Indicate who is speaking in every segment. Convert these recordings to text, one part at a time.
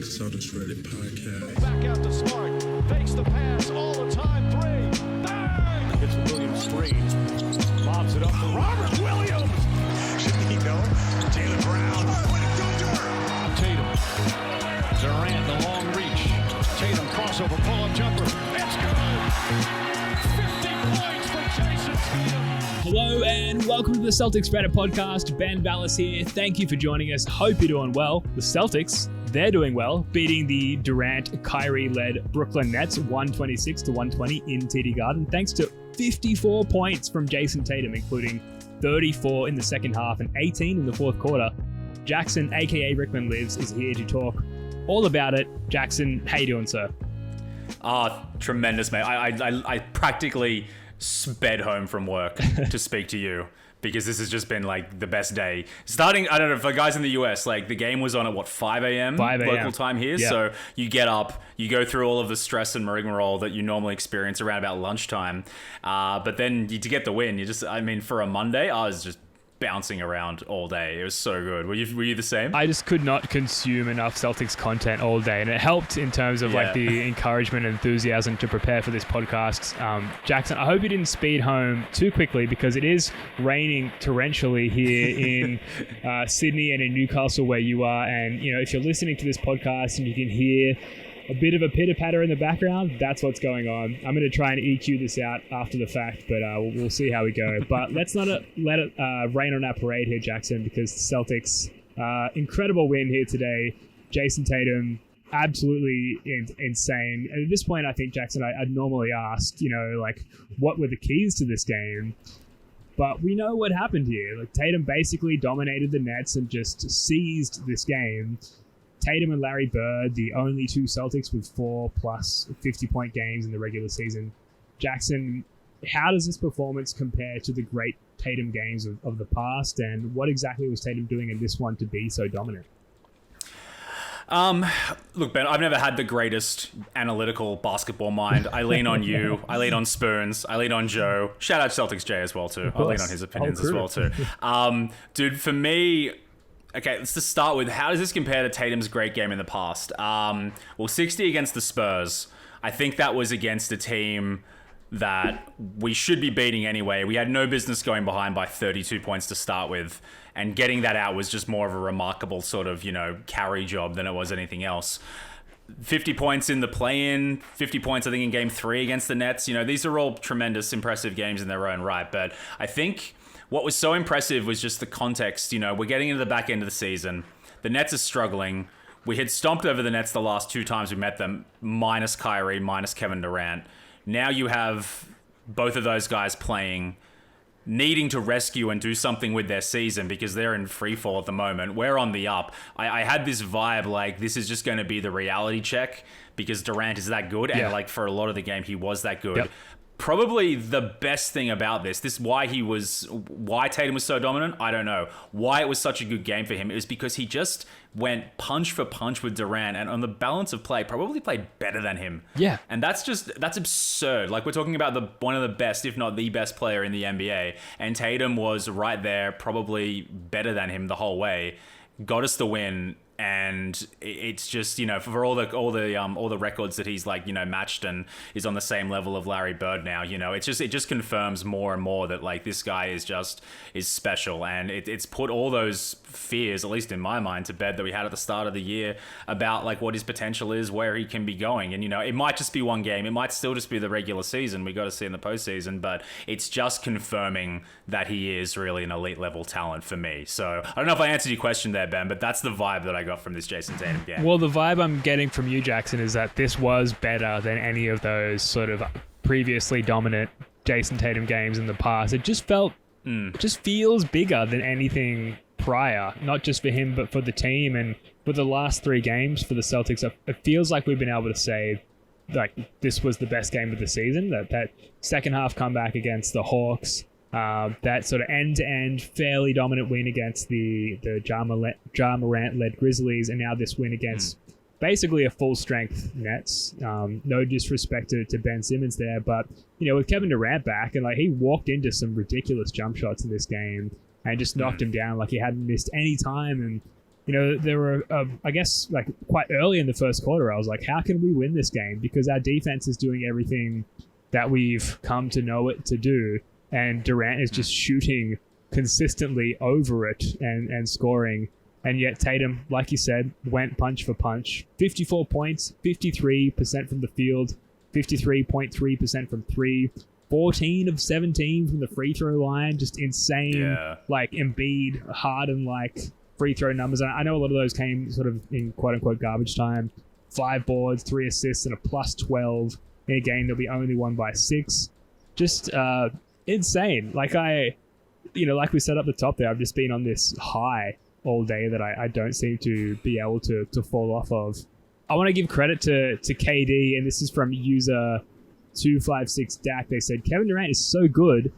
Speaker 1: Celtics Reddit podcast.
Speaker 2: Back out to Smart. Fakes the pass all the time. Three. Bang! It's Williams screen. Lobs it up for Robert Williams.
Speaker 3: Should he know? Jalen Brown. What a thunder!
Speaker 2: Tatum. Durant, the long reach. Tatum crossover pull-up jumper. It's good. 50 points for Jayson Tatum.
Speaker 4: Hello and welcome to the Celtics Reddit podcast. Ben Ballas here. Thank you for joining us. Hope you're doing well. The Celtics, they're doing well, beating the Durant, Kyrie-led Brooklyn Nets 126-120 in TD Garden, thanks to 54 points from Jayson Tatum, including 34 in the second half and 18 in the fourth quarter. Jackson, aka Rickman Lives, is here to talk all about it. Jackson, how you doing, sir?
Speaker 5: Tremendous, mate. I practically sped home from work to speak to you because this has just been like the best day. Starting, I don't know, for guys in the US, like the game was on at 5 a.m. local time here. Yeah. So you get up, you go through all of the stress and rigmarole that you normally experience around about lunchtime. But then to get the win, for a Monday, I was just bouncing around all day. It was so good. Were you the same?
Speaker 4: I just could not consume enough Celtics content all day, and it helped in terms of like the encouragement and enthusiasm to prepare for this podcast. Jackson, I hope you didn't speed home too quickly because it is raining torrentially here in Sydney and in Newcastle where you are, and if you're listening to this podcast and you can hear a bit of a pitter-patter in the background, that's what's going on. I'm going to try and EQ this out after the fact, but we'll see how we go. But let's not let it rain on our parade here, Jackson, because the Celtics, incredible win here today. Jayson Tatum, absolutely insane. And at this point, I think, Jackson, I'd normally ask, what were the keys to this game? But we know what happened here. Like, Tatum basically dominated the Nets and just seized this game. Tatum and Larry Bird, the only two Celtics with 4+ 50-point games in the regular season. Jackson, how does this performance compare to the great Tatum games of the past, and what exactly was Tatum doing in this one to be so dominant?
Speaker 5: Look, Ben, I've never had the greatest analytical basketball mind. I lean on you. I lean on Spoons. I lean on Joe. Shout out Celtics Jay as well, too. I lean on his opinions as well, too. Dude, for me... Okay, let's just start with how does this compare to Tatum's great game in the past? 60 against the Spurs. I think that was against a team that we should be beating anyway. We had no business going behind by 32 points to start with, and getting that out was just more of a remarkable sort of, carry job than it was anything else. 50 points in the play-in, 50 points, I think, in Game 3 against the Nets. These are all tremendous, impressive games in their own right, but I think... what was so impressive was just the context. We're getting into the back end of the season. The Nets are struggling. We had stomped over the Nets the last two times we met them, minus Kyrie, minus Kevin Durant. Now you have both of those guys playing, needing to rescue and do something with their season because they're in free fall at the moment. We're on the up. I had this vibe like this is just going to be the reality check because Durant is that good. And like for a lot of the game, he was that good. Yep. Probably the best thing about this why Tatum was so dominant, I don't know. Why it was such a good game for him is because he just went punch for punch with Durant, and on the balance of play, probably played better than him. Yeah. And that's absurd. Like, we're talking about one of the best, if not the best player in the NBA, and Tatum was right there, probably better than him the whole way. Got us the win. And it's just, for all the records that he's matched and is on the same level of Larry Bird now, it just confirms more and more that this guy is special, and it's put all those fears, at least in my mind, to bed that we had at the start of the year about what his potential is, where he can be going. And it might just be one game, it might still just be the regular season, we got to see in the postseason, but it's just confirming that he is really an elite level talent for me. So I don't know if I answered your question there, Ben, but that's the vibe that I got from this Jayson Tatum game.
Speaker 4: Well, the vibe I'm getting from you, Jackson, is that this was better than any of those sort of previously dominant Jayson Tatum games in the past. It just just feels bigger than anything prior, not just for him, but for the team. And for the last three games for the Celtics, it feels like we've been able to say, this was the best game of the season. That second half comeback against the Hawks, that sort of end-to-end fairly dominant win against the Ja Morant-led Grizzlies, and now this win against basically a full-strength Nets. No disrespect to Ben Simmons there, but with Kevin Durant back, and he walked into some ridiculous jump shots in this game and just knocked him down like he hadn't missed any time. And there were, I guess, like quite early in the first quarter, I was like, how can we win this game? Because our defense is doing everything that we've come to know it to do. And Durant is just shooting consistently over it and scoring. And yet Tatum, like you said, went punch for punch. 54 points, 53% from the field, 53.3% from three, 14 of 17 from the free throw line. Just insane, like Embiid, Harden, like free throw numbers. I know a lot of those came sort of in quote-unquote garbage time. 5 boards, 3 assists, and a plus 12 in a game that we only won by 6. Just insane. Like like we said up the top there, I've just been on this high all day that I don't seem to be able to fall off of. I want to give credit to KD, and this is from user 256DAC. They said, Kevin Durant is so good,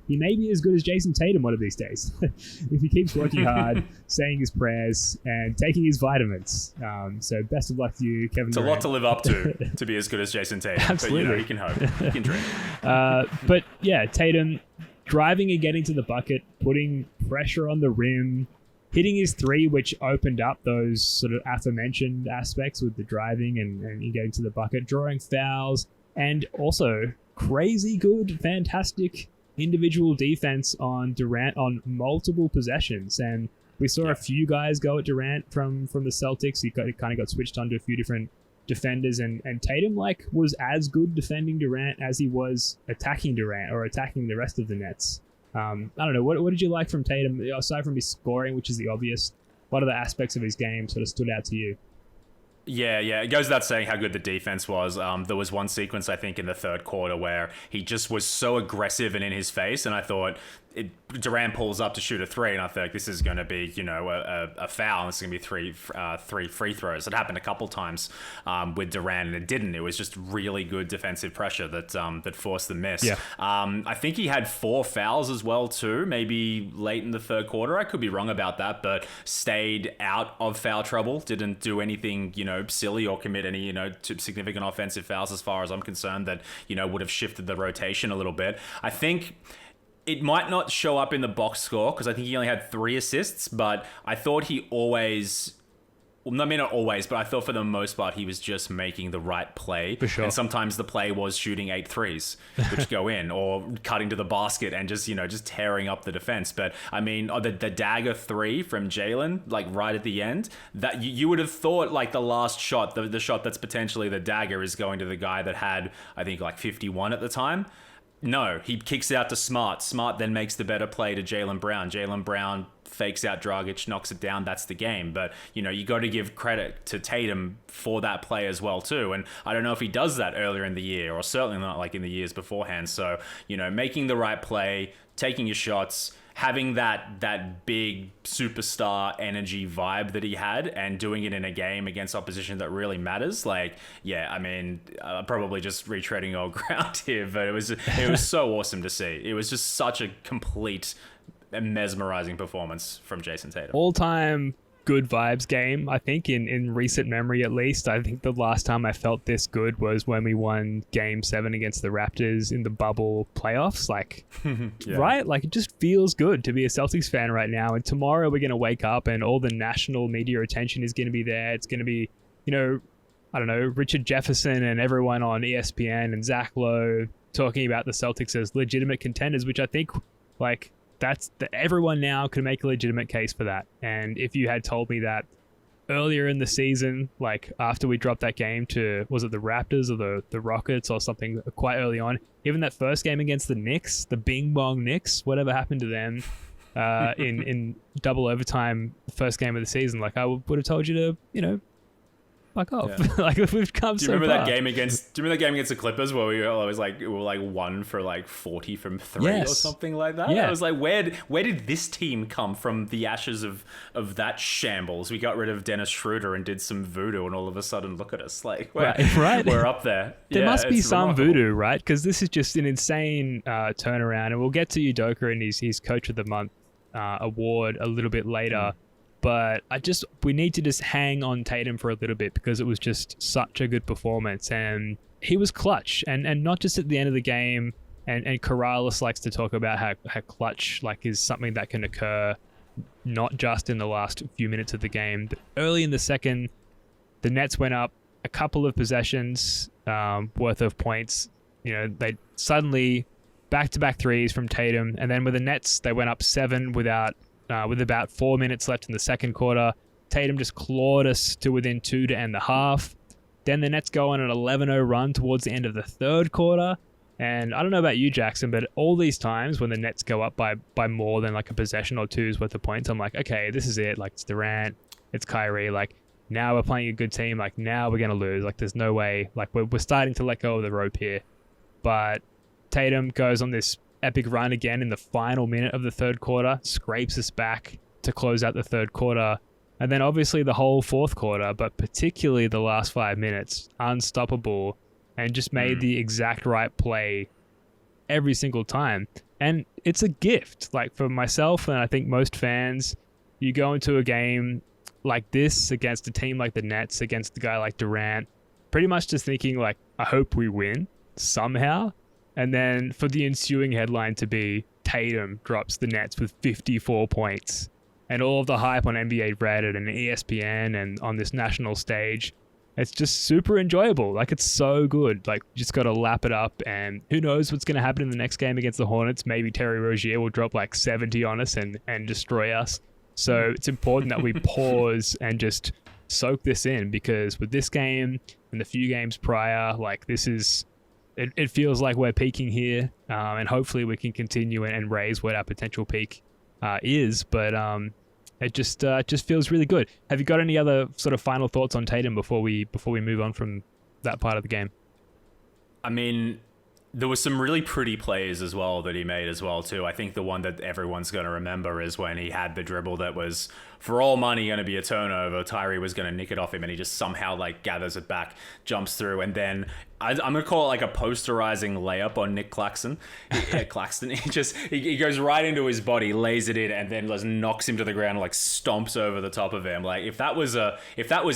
Speaker 4: he may be as good as Jayson Tatum one of these days. if he keeps working hard, saying his prayers, and taking his vitamins. So best of luck to you, Kevin Durant.
Speaker 5: It's a lot to live up to be as good as Jayson Tatum.
Speaker 4: Absolutely.
Speaker 5: But, you can hope. You can dream.
Speaker 4: But yeah, Tatum driving and getting to the bucket, putting pressure on the rim, hitting his 3, which opened up those sort of aforementioned aspects with the driving and getting to the bucket, drawing fouls, and also crazy good, fantastic individual defense on Durant on multiple possessions. And we saw a few guys go at Durant from the Celtics. He kind of got switched onto a few different defenders, and Tatum was as good defending Durant as he was attacking Durant or attacking the rest of the Nets. I don't know, what did you like from Tatum aside from his scoring, which is the obvious? What other aspects of his game sort of stood out to you?
Speaker 5: Yeah, it goes without saying how good the defense was. There was one sequence, I think, in the third quarter where he just was so aggressive and in his face, and I thought Durant pulls up to shoot a 3, and I thought this is going to be, a foul, and it's going to be three free throws. It happened a couple times with Durant, and it didn't. It was just really good defensive pressure that forced the miss.
Speaker 4: Yeah.
Speaker 5: I think he had 4 fouls as well too, maybe late in the third quarter. I could be wrong about that, but stayed out of foul trouble. Didn't do anything, silly or commit any, significant offensive fouls as far as I'm concerned that, would have shifted the rotation a little bit. I think it might not show up in the box score because I think he only had 3 assists, but I thought he always... Well, I mean, not always, but I thought for the most part he was just making the right play.
Speaker 4: For sure.
Speaker 5: And sometimes the play was shooting 8 threes, which go in, or cutting to the basket and just tearing up the defense. But I mean, the dagger 3 from Jalen, like right at the end, that you would have thought like the last shot, the shot that's potentially the dagger, is going to the guy that had, I think, like 51 at the time. No, he kicks out to Smart. Smart then makes the better play to Jalen Brown. Jalen Brown fakes out Dragic, knocks it down. That's the game. But, you got to give credit to Tatum for that play as well, too. And I don't know if he does that earlier in the year, or certainly not like in the years beforehand. So, making the right play, taking your shots, having that big superstar energy vibe that he had, and doing it in a game against opposition that really matters. Like, yeah, I mean, probably just retreading old ground here, but it was so awesome to see. It was just such a complete and mesmerizing performance from Jayson Tatum.
Speaker 4: All-time good vibes game, I think, in recent memory at least. I think the last time I felt this good was when we won Game 7 against the Raptors in the bubble playoffs. Like,
Speaker 5: yeah.
Speaker 4: Right? Like, it just feels good to be a Celtics fan right now. And tomorrow we're going to wake up and all the national media attention is going to be there. It's going to be, I don't know, Richard Jefferson and everyone on ESPN and Zach Lowe talking about the Celtics as legitimate contenders, which I think, like, everyone now can make a legitimate case for that. And if you had told me that earlier in the season, like after we dropped that game to, was it the Raptors or the Rockets or something quite early on, even that first game against the Knicks, the Bing Bong Knicks, whatever happened to them in double overtime, the first game of the season, like I would have told you to, fuck off. Yeah. Like, we've come so far.
Speaker 5: Do you remember that game against the Clippers where we were 1 for 40 from 3 or something like that?
Speaker 4: Yeah.
Speaker 5: I was like, where did this team come from the ashes of that shambles? We got rid of Dennis Schroeder and did some voodoo, and all of a sudden, look at us. Like,
Speaker 4: right.
Speaker 5: We're up there.
Speaker 4: There must be some remarkable voodoo, right? Because this is just an insane turnaround. And we'll get to Udoka and his Coach of the Month award a little bit later. But we need to just hang on Tatum for a little bit because it was just such a good performance. And he was clutch. And not just at the end of the game. And Corrales likes to talk about how clutch is something that can occur not just in the last few minutes of the game. But early in the second, the Nets went up a couple of possessions worth of points. They suddenly back-to-back threes from Tatum, and then with the Nets, they went up 7 with about 4 minutes left in the second quarter. Tatum just clawed us to within 2 to end the half. Then the Nets go on an 11-0 run towards the end of the third quarter. And I don't know about you, Jackson, but all these times when the Nets go up by more than like a possession or two's worth of points, I'm like, okay, this is it. Like, it's Durant, it's Kyrie. Like, now we're playing a good team. Like, now we're going to lose. Like, there's no way. Like, we're starting to let go of the rope here. But Tatum goes on this epic run again in the final minute of the third quarter, scrapes us back to close out the third quarter. And then obviously the whole fourth quarter, but particularly the last 5 minutes, unstoppable, and just made the exact right play every single time. And it's a gift. Like, for myself, and I think most fans, you go into a game like this against a team like the Nets, against a guy like Durant, pretty much just thinking, like, I hope we win somehow. And then for the ensuing headline to be Tatum drops the Nets with 54 points. And all of the hype on NBA Reddit and ESPN and on this national stage, it's just super enjoyable. Like, it's so good. Like, you just got to lap it up, and who knows what's going to happen in the next game against the Hornets. Maybe Terry Rozier will drop like 70 on us and destroy us. So it's important that we pause and just soak this in, because with this game and the few games prior, like, this is... It feels like we're peaking here, and hopefully we can continue and raise what our potential peak is. But it just feels really good. Have you got any other sort of final thoughts on Tatum before we move on from that part of the game?
Speaker 5: I mean, there was some really pretty plays as well that he made as well too. I think the one that everyone's going to remember is when he had the dribble that was for all money going to be a turnover. Tyree was going to nick it off him, and he just somehow like gathers it back, jumps through, and then I'm going to call it like a posterizing layup on Nick Claxton. Claxton, he goes right into his body, lays it in, and then just knocks him to the ground, like stomps over the top of him. Like, if that was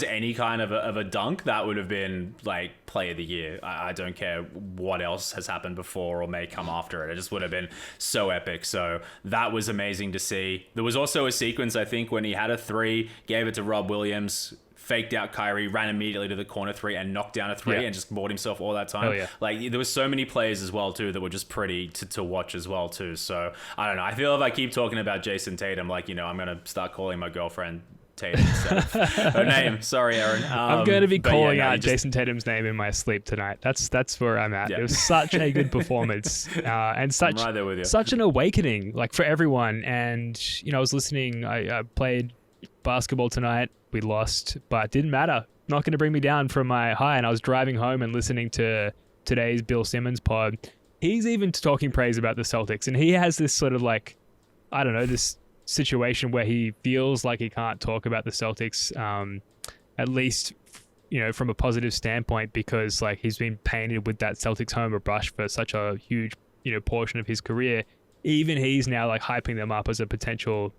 Speaker 5: any kind of a dunk, that would have been like play of the year. I don't care what else has happened before or may come after it. It just would have been so epic. So that was amazing to see. There was also a sequence, I think, when he had a three, gave it to Rob Williams, faked out Kyrie, ran immediately to the corner three and knocked down a three and just bought himself all that time. Like, there was so many plays as well too that were just pretty to watch as well too. So I don't know. I feel if I keep talking about Jayson Tatum, like, I'm going to start calling my girlfriend Tatum instead of her name. Sorry, Aaron.
Speaker 4: I'm going to be calling out Jayson Tatum's name in my sleep tonight. That's where I'm at. It was such a good performance and such
Speaker 5: right there with you.
Speaker 4: Such an awakening, like, for everyone. And I was listening. I played basketball tonight. We lost, but it didn't matter. Not going to bring me down from my high. And I was driving home and listening to today's Bill Simmons pod. He's even talking praise about the Celtics, and he has this sort of like, I don't know, this situation where he feels like he can't talk about the Celtics, at least, from a positive standpoint, because like he's been painted with that Celtics homer brush for such a huge, portion of his career. Even he's now like hyping them up as a potential,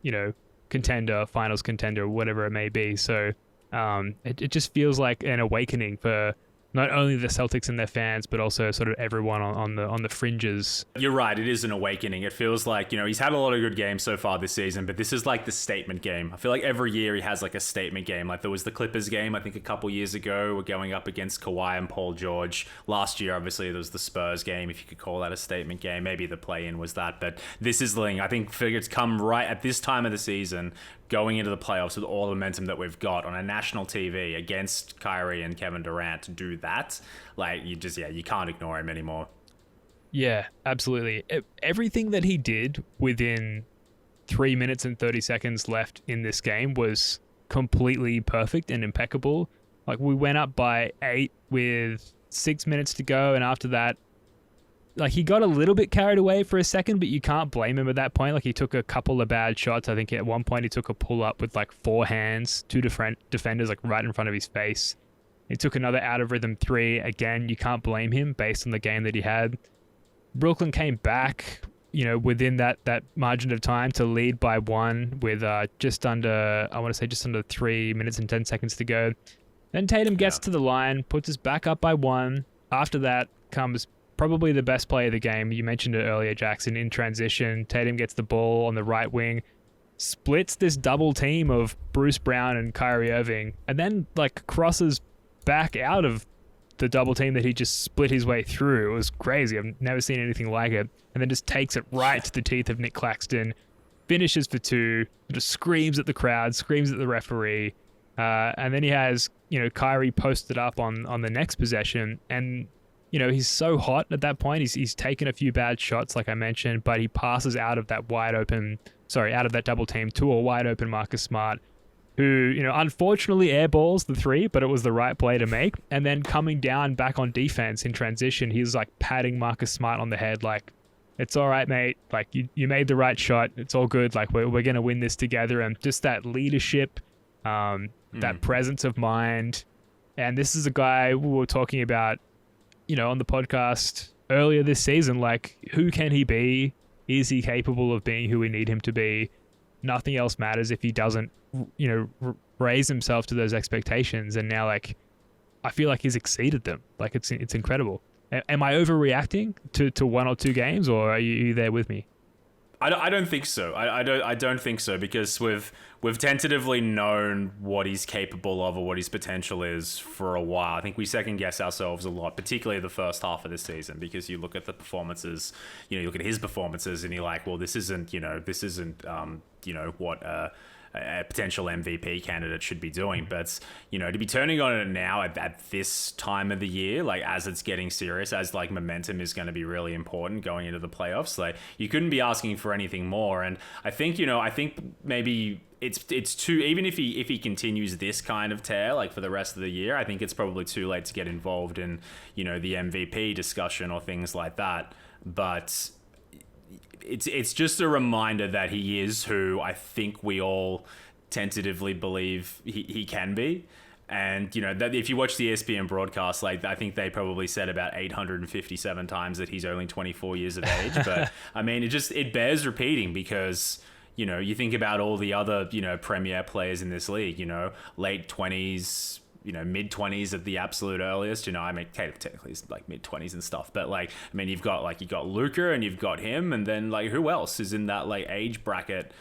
Speaker 4: contender, finals contender, whatever it may be. So it just feels like an awakening for not only the Celtics and their fans, but also sort of everyone on the fringes.
Speaker 5: You're right. It is an awakening. It feels like, he's had a lot of good games so far this season, but this is like the statement game. I feel like every year he has like a statement game. Like, there was the Clippers game, I think a couple years ago. We're going up against Kawhi and Paul George. Last year, obviously, there was the Spurs game, if you could call that a statement game. Maybe the play-in was that, but this is the thing. I think figure it's come right at this time of the season, going into the playoffs with all the momentum that we've got on a national TV against Kyrie and Kevin Durant to do that. Like, you can't ignore him anymore.
Speaker 4: Yeah, absolutely. Everything that he did within 3 minutes and 30 seconds left in this game was completely perfect and impeccable. Like, we went up by 8 with 6 minutes to go, and after that, like, he got a little bit carried away for a second, but you can't blame him at that point. Like, he took a couple of bad shots. I think at one point he took a pull-up with like 4 hands, 2 different defenders like right in front of his face. He took another out-of-rhythm 3. Again, you can't blame him based on the game that he had. Brooklyn came back, within that margin of time to lead by 1 with just under 3 minutes and 10 seconds to go. Then Tatum gets to the line, puts us back up by 1. After that comes probably the best play of the game. You mentioned it earlier, Jackson, in transition. Tatum gets the ball on the right wing, splits this double team of Bruce Brown and Kyrie Irving, and then like crosses back out of the double team that he just split his way through. It was crazy. I've never seen anything like it. And then just takes it right to the teeth of Nick Claxton, finishes for 2, just screams at the crowd, screams at the referee. And then he has, Kyrie posted up on the next possession. And, he's so hot at that point. He's taken a few bad shots, like I mentioned, but he passes out of that double team to a wide open Marcus Smart, who, unfortunately airballs the 3, but it was the right play to make. And then coming down back on defense in transition, he's like patting Marcus Smart on the head, like, it's all right, mate. Like, you made the right shot. It's all good. Like, we're going to win this together. And just that leadership, that presence of mind. And this is a guy we were talking about, on the podcast earlier this season. Like, who can he be? Is he capable of being who we need him to be? Nothing else matters if he doesn't, raise himself to those expectations. And now, like, I feel like he's exceeded them. Like, it's incredible. Am I overreacting to 1 or 2 games, or are you there with me?
Speaker 5: I don't think so. I don't think so, because we've tentatively known what he's capable of or what his potential is for a while. I think we second guess ourselves a lot, particularly the first half of the season, because you look at the performances, you look at his performances, and you're like, well, this isn't what a potential MVP candidate should be doing. But, to be turning on it now at this time of the year, like, as it's getting serious, as like momentum is going to be really important going into the playoffs, like, you couldn't be asking for anything more. And I think maybe it's too, even if he continues this kind of tear, like, for the rest of the year, I think it's probably too late to get involved in, the MVP discussion or things like that. But it's just a reminder that he is who I think we all tentatively believe he can be. And, that if you watch the ESPN broadcast, like, I think they probably said about 857 times that he's only 24 years of age. But I mean, it bears repeating, because, you think about all the other, premier players in this league, late 20s, mid 20s at the absolute earliest. I mean, technically it's like mid 20s and stuff, but like, I mean, you've got Luka, and you've got him, and then like, who else is in that like age bracket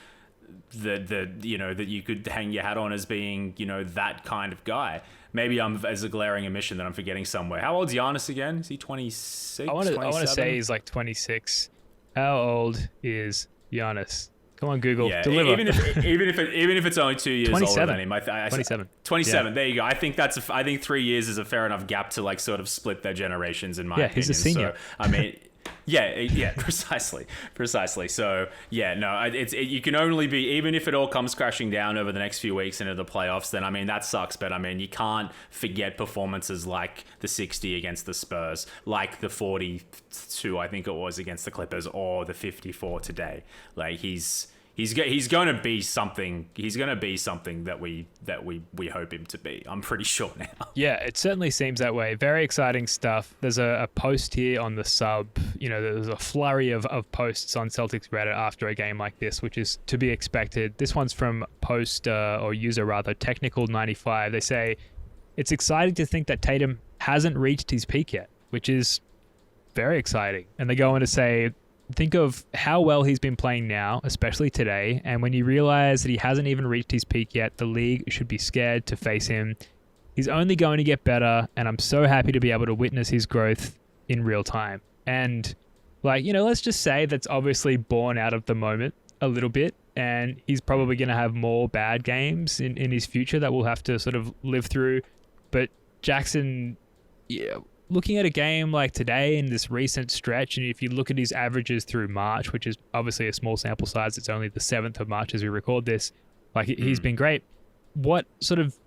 Speaker 5: that you could hang your hat on as being, that kind of guy? Maybe I'm as a glaring omission that I'm forgetting somewhere. How old's Giannis again? Is he 26? I want
Speaker 4: to say he's like 26. How old is Giannis? Come on, Google.
Speaker 5: Yeah,
Speaker 4: deliver.
Speaker 5: even if it's only 2 years older than him.
Speaker 4: 27.
Speaker 5: 27. Yeah. There you go. I think 3 years is a fair enough gap to like sort of split their generations, in my opinion.
Speaker 4: He's a senior.
Speaker 5: So, I mean, yeah, precisely. So yeah, no, you can only be, even if it all comes crashing down over the next few weeks into the playoffs, then I mean, that sucks. But I mean, you can't forget performances like the 60 against the Spurs, like the 42, I think it was, against the Clippers, or the 54 today. Like, he's going to be something. He's going to be something that we hope him to be. I'm pretty sure now.
Speaker 4: Yeah, it certainly seems that way. Very exciting stuff. There's a post here on the sub. There's a flurry of posts on Celtics Reddit after a game like this, which is to be expected. This one's from user Technical95. They say, it's exciting to think that Tatum hasn't reached his peak yet, which is very exciting. And they go on to say, think of how well he's been playing now, especially today, and when you realize that he hasn't even reached his peak yet, the league should be scared to face him. He's only going to get better, and I'm so happy to be able to witness his growth in real time. And, let's just say that's obviously born out of the moment a little bit, and he's probably going to have more bad games in his future that we'll have to sort of live through. But Jackson, looking at a game like today in this recent stretch, and if you look at his averages through March, which is obviously a small sample size, it's only the 7th of March as we record this, he's been great. What sort of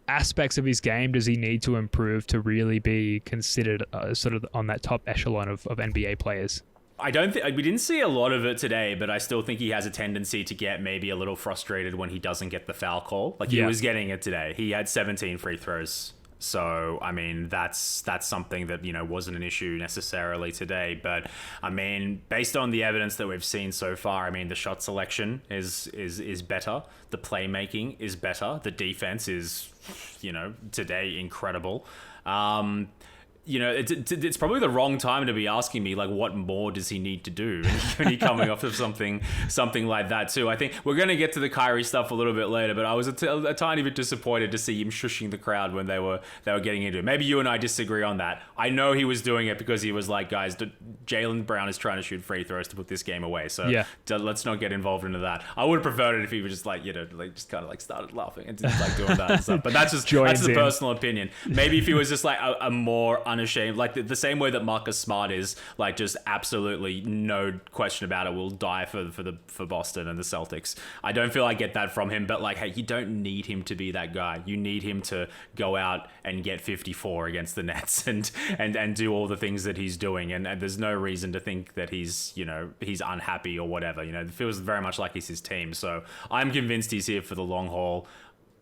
Speaker 4: aspects of his game does he need to improve to really be considered sort of on that top echelon of NBA players?
Speaker 5: I don't think we didn't see a lot of it today, but I still think he has a tendency to get maybe a little frustrated when he doesn't get the foul call. He was getting it today. He had 17 free throws. So, I mean, that's something that, wasn't an issue necessarily today. But, I mean, based on the evidence that we've seen so far, I mean, the shot selection is better. The playmaking is better. The defense is, today incredible. it's probably the wrong time to be asking me, like, what more does he need to do? And he coming off of something like that too. I think we're going to get to the Kyrie stuff a little bit later, but I was a tiny bit disappointed to see him shushing the crowd when they were getting into it. Maybe you and I disagree on that. I know he was doing it because he was like, guys, Jalen Brown is trying to shoot free throws to put this game away. So let's not get involved into that. I would have preferred it if he was just like, just kind of like started laughing and didn't like doing that and stuff. But that's the personal opinion. Maybe if he was just like a more unashamed, like the same way that Marcus Smart is, like, just absolutely no question about it, will die for Boston and the Celtics. I don't feel I get that from him, but like, hey, you don't need him to be that guy. You need him to go out and get 54 against the Nets and do all the things that he's doing. And there's no reason to think that he's unhappy or whatever. It feels very much like he's his team. So I'm convinced he's here for the long haul.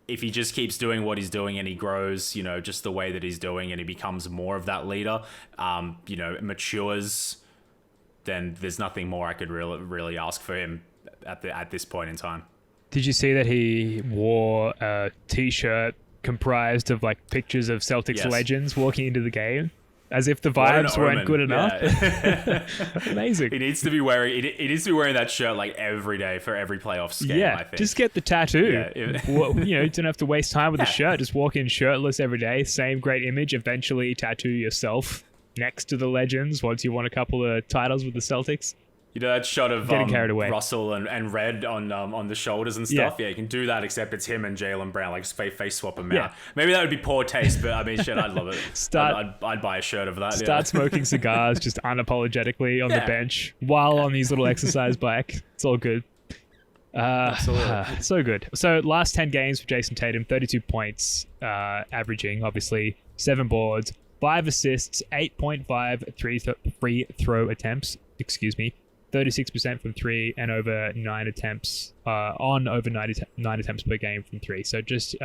Speaker 5: If he just keeps doing what he's doing and he grows, just the way that he's doing, and he becomes more of that leader, matures, then there's nothing more I could really ask for him at this point in time.
Speaker 4: Did you see that he wore a t-shirt comprised of like pictures of Celtics legends walking into the game? As if the vibes weren't good enough. Yeah. Amazing.
Speaker 5: He needs to be wearing that shirt like every day for every playoffs game. I think.
Speaker 4: Just get the tattoo. Yeah. You don't have to waste time with the shirt. Just walk in shirtless every day. Same great image. Eventually tattoo yourself next to the legends once you won a couple of titles with the Celtics.
Speaker 5: That shot of
Speaker 4: getting carried away.
Speaker 5: Russell and Red on the shoulders and stuff. Yeah, you can do that, except it's him and Jaylen Brown, like face swap them out. Maybe that would be poor taste, but I mean, shit, I'd love it. I'd buy a shirt of that.
Speaker 4: Start smoking cigars just unapologetically on the bench while on his little exercise bike. It's all good. Absolutely. So good. So last 10 games for Jayson Tatum, 32 points, averaging obviously 7 boards, 5 assists, 8.5 free throw attempts. 36% from 3 and over 9 attempts on over 9 attempts per game from 3. So just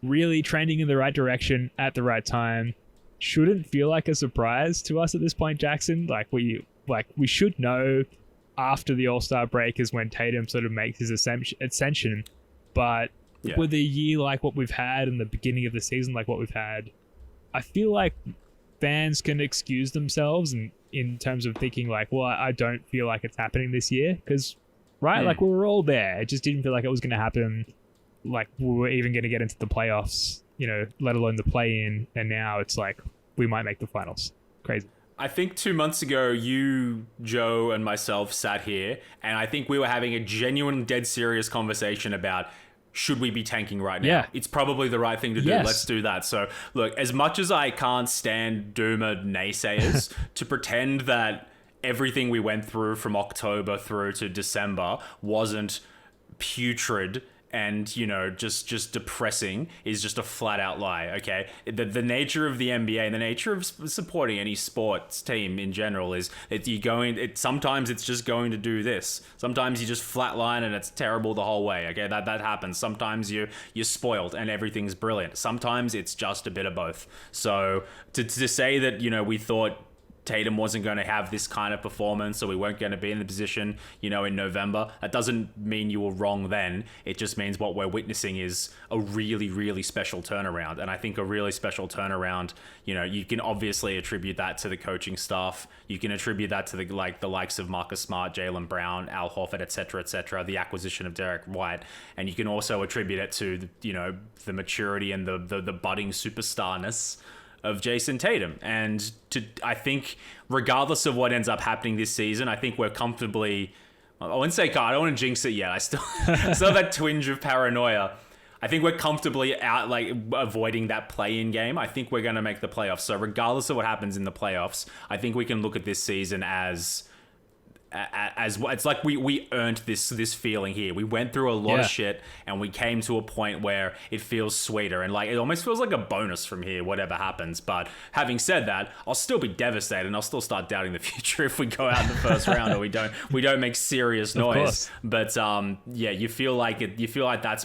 Speaker 4: really trending in the right direction at the right time. Shouldn't feel like a surprise to us at this point, Jackson. We should know after the All-Star break is when Tatum sort of makes his ascension. But with a year like what we've had in the beginning of the season, like what we've had, I feel like fans can excuse themselves and in terms of thinking like, well, I don't feel like it's happening this year because, like we were all there. It just didn't feel like it was going to happen. Like we were even going to get into the playoffs, let alone the play-in. And now it's like we might make the finals. Crazy.
Speaker 5: I think 2 months ago, you, Joe, and myself sat here, and I think we were having a genuine, dead serious conversation about, should we be tanking right now?
Speaker 4: Yeah.
Speaker 5: It's probably the right thing to do. Yes. Let's do that. So, look, as much as I can't stand doomer naysayers, to pretend that everything we went through from October through to December wasn't putrid and, just depressing is just a flat out lie, okay? The nature of the NBA and the nature of supporting any sports team in general is that sometimes it's just going to do this. Sometimes you just flatline and it's terrible the whole way, okay? That happens. Sometimes you're spoiled and everything's brilliant. Sometimes it's just a bit of both. So to say that, we thought Tatum wasn't going to have this kind of performance, so we weren't going to be in the position, in November. That doesn't mean you were wrong then. It just means what we're witnessing is a really, really special turnaround. And I think a really special turnaround, you can obviously attribute that to the coaching staff. You can attribute that to the likes of Marcus Smart, Jaylen Brown, Al Horford, et cetera, the acquisition of Derek White. And you can also attribute it to, the maturity and the budding superstarness of Jayson Tatum. And I think regardless of what ends up happening this season, I think we're comfortably, I wouldn't say, God, I don't want to jinx it yet. I still have that twinge of paranoia. I think we're comfortably out, avoiding that play-in game. I think we're going to make the playoffs. So regardless of what happens in the playoffs, I think we can look at this season as it's like we earned this feeling here. We went through a lot of shit and we came to a point where it feels sweeter and it almost feels like a bonus from here, whatever happens. But having said that, I'll still be devastated and I'll still start doubting the future if we go out in the first round or we don't make serious noise. But you feel like that's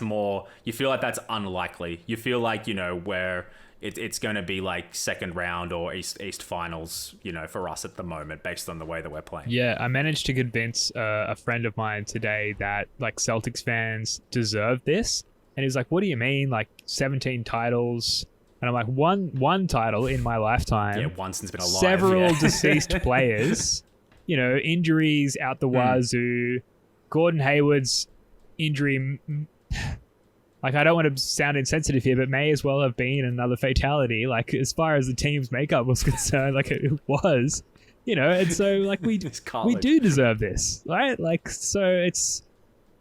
Speaker 5: unlikely. You feel like, where it's going to be like second round or East Finals, for us at the moment, based on the way that we're playing.
Speaker 4: Yeah, I managed to convince a friend of mine today that Celtics fans deserve this. And he was like, what do you mean? 17 titles, And I'm like, one title in my lifetime.
Speaker 5: Yeah, one since been alive.
Speaker 4: Several deceased players. Injuries out the wazoo. Gordon Hayward's injury. Like, I don't want to sound insensitive here, but may as well have been another fatality. Like, as far as the team's makeup was concerned, like it was, and so like we do deserve this, right? Like, so it's,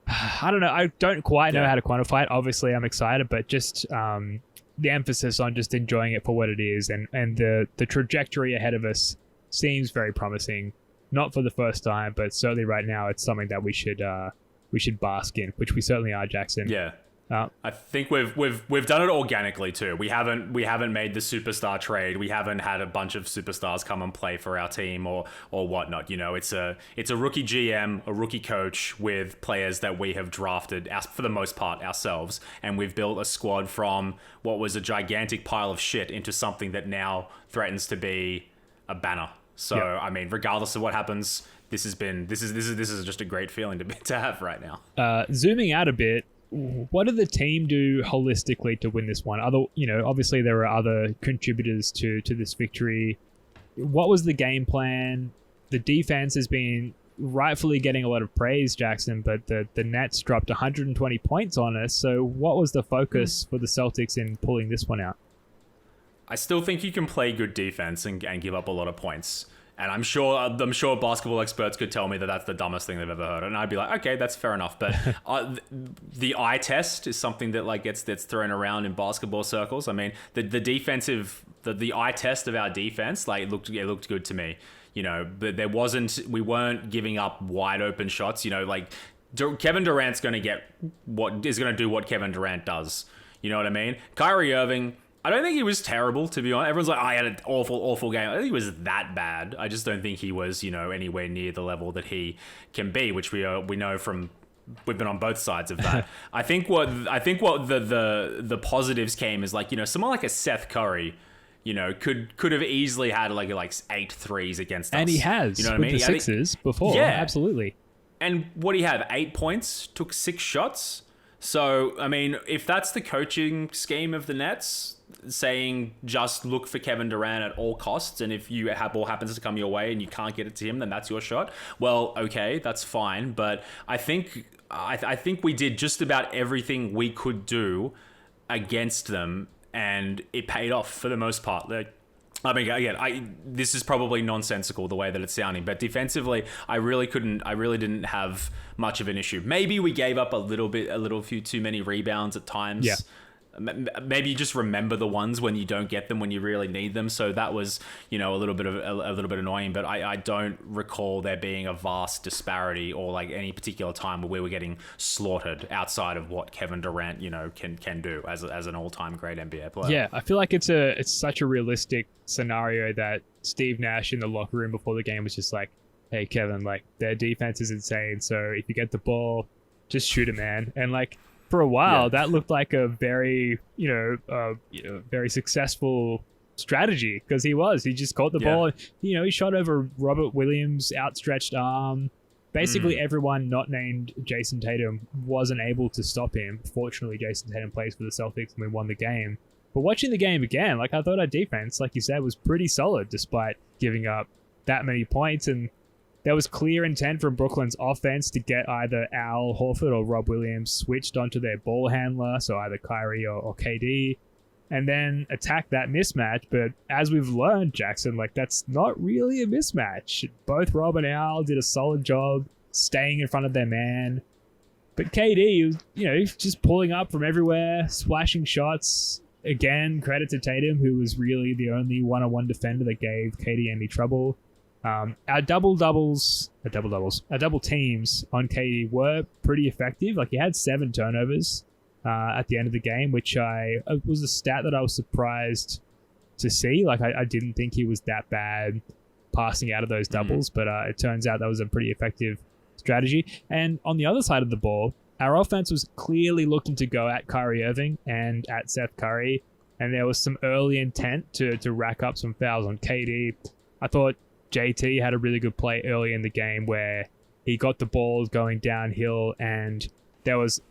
Speaker 4: I don't know. I don't quite know how to quantify it. Obviously, I'm excited, but just the emphasis on just enjoying it for what it is, and the trajectory ahead of us seems very promising. Not for the first time, but certainly right now, it's something that we should bask in, which we certainly are, Jackson.
Speaker 5: Yeah. I think we've done it organically too. We haven't made the superstar trade. We haven't had a bunch of superstars come and play for our team or whatnot. It's a rookie GM, a rookie coach with players that we have drafted for the most part ourselves, and we've built a squad from what was a gigantic pile of shit into something that now threatens to be a banner. So I mean, regardless of what happens, this is just a great feeling to have right now.
Speaker 4: Zooming out a bit. What did the team do holistically to win this one? Obviously there are other contributors to this victory. What was the game plan? The defense has been rightfully getting a lot of praise, Jackson, but the Nets dropped 120 points on us. So what was the focus for the Celtics in pulling this one out?
Speaker 5: I still think you can play good defense and give up a lot of points. And I'm sure basketball experts could tell me that that's the dumbest thing they've ever heard, and I'd be like, okay, that's fair enough. But the eye test is something that that's thrown around in basketball circles. I mean, the eye test of our defense, it looked good to me. But we weren't giving up wide open shots. Kevin Durant's going to do what Kevin Durant does. You know what I mean? Kyrie Irving, I don't think he was terrible, to be honest. Everyone's like, I had an awful game. I don't think he was that bad. I just don't think he was, anywhere near the level that he can be, which we know from, we've been on both sides of that. I think what the positives came is someone like a Seth Curry, could have easily had like 8 threes against us.
Speaker 4: And he has, with the Sixers before. Yeah, absolutely.
Speaker 5: And what do you have? 8 points, took 6 shots. So, I mean, if that's the coaching scheme of the Nets, saying just look for Kevin Durant at all costs, and if ball happens to come your way and you can't get it to him, then that's your shot. Well, okay, that's fine. But I think we did just about everything we could do against them, and it paid off for the most part. I mean, again, this is probably nonsensical the way that it's sounding, but defensively, I really didn't have much of an issue. Maybe we gave up a little few too many rebounds at times.
Speaker 4: Yeah.
Speaker 5: Maybe you just remember the ones when you don't get them when you really need them. So that was, a little bit annoying. But I don't recall there being a vast disparity or any particular time where we were getting slaughtered outside of what Kevin Durant, can do as an all-time great NBA player.
Speaker 4: Yeah, I feel like it's such a realistic scenario that Steve Nash in the locker room before the game was just like, "Hey Kevin, their defense is insane. So if you get the ball, just shoot it, man." And for a while, that looked like a very, very successful strategy because he just caught the ball. He shot over Robert Williams' outstretched arm. Basically, everyone not named Jayson Tatum wasn't able to stop him. Fortunately, Jayson Tatum plays for the Celtics and we won the game. But watching the game again, I thought our defense, like you said, was pretty solid despite giving up that many points. And there was clear intent from Brooklyn's offense to get either Al Horford or Rob Williams switched onto their ball handler, so either Kyrie or KD, and then attack that mismatch. But as we've learned, Jackson, that's not really a mismatch. Both Rob and Al did a solid job staying in front of their man. But KD, was, just pulling up from everywhere, splashing shots. Again, credit to Tatum, who was really the only one-on-one defender that gave KD any trouble. Our double teams on KD were pretty effective. He had 7 turnovers at the end of the game, which was a stat that I was surprised to see. I didn't think he was that bad passing out of those doubles, but it turns out that was a pretty effective strategy. And on the other side of the ball, our offense was clearly looking to go at Kyrie Irving and at Seth Curry, and there was some early intent to rack up some fouls on KD. I thought JT had a really good play early in the game where he got the ball going downhill and there was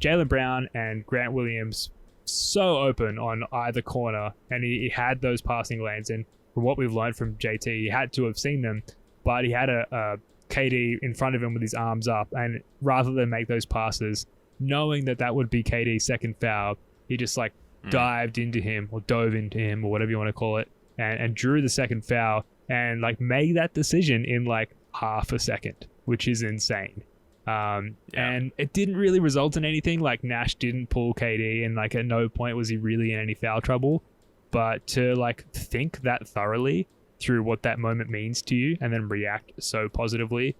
Speaker 4: Jalen Brown and Grant Williams so open on either corner, and he had those passing lanes. And from what we've learned from JT, he had to have seen them, but he had a KD in front of him with his arms up, and rather than make those passes, knowing that would be KD's second foul, he just like dived into him or dove into him or whatever you want to call it, and drew the second foul and like made that decision in like half a second, which is insane. And it didn't really result in anything. Like Nash didn't pull KD, and like at no point was he really in any foul trouble. But to like think that thoroughly through what that moment means to you and then react so positively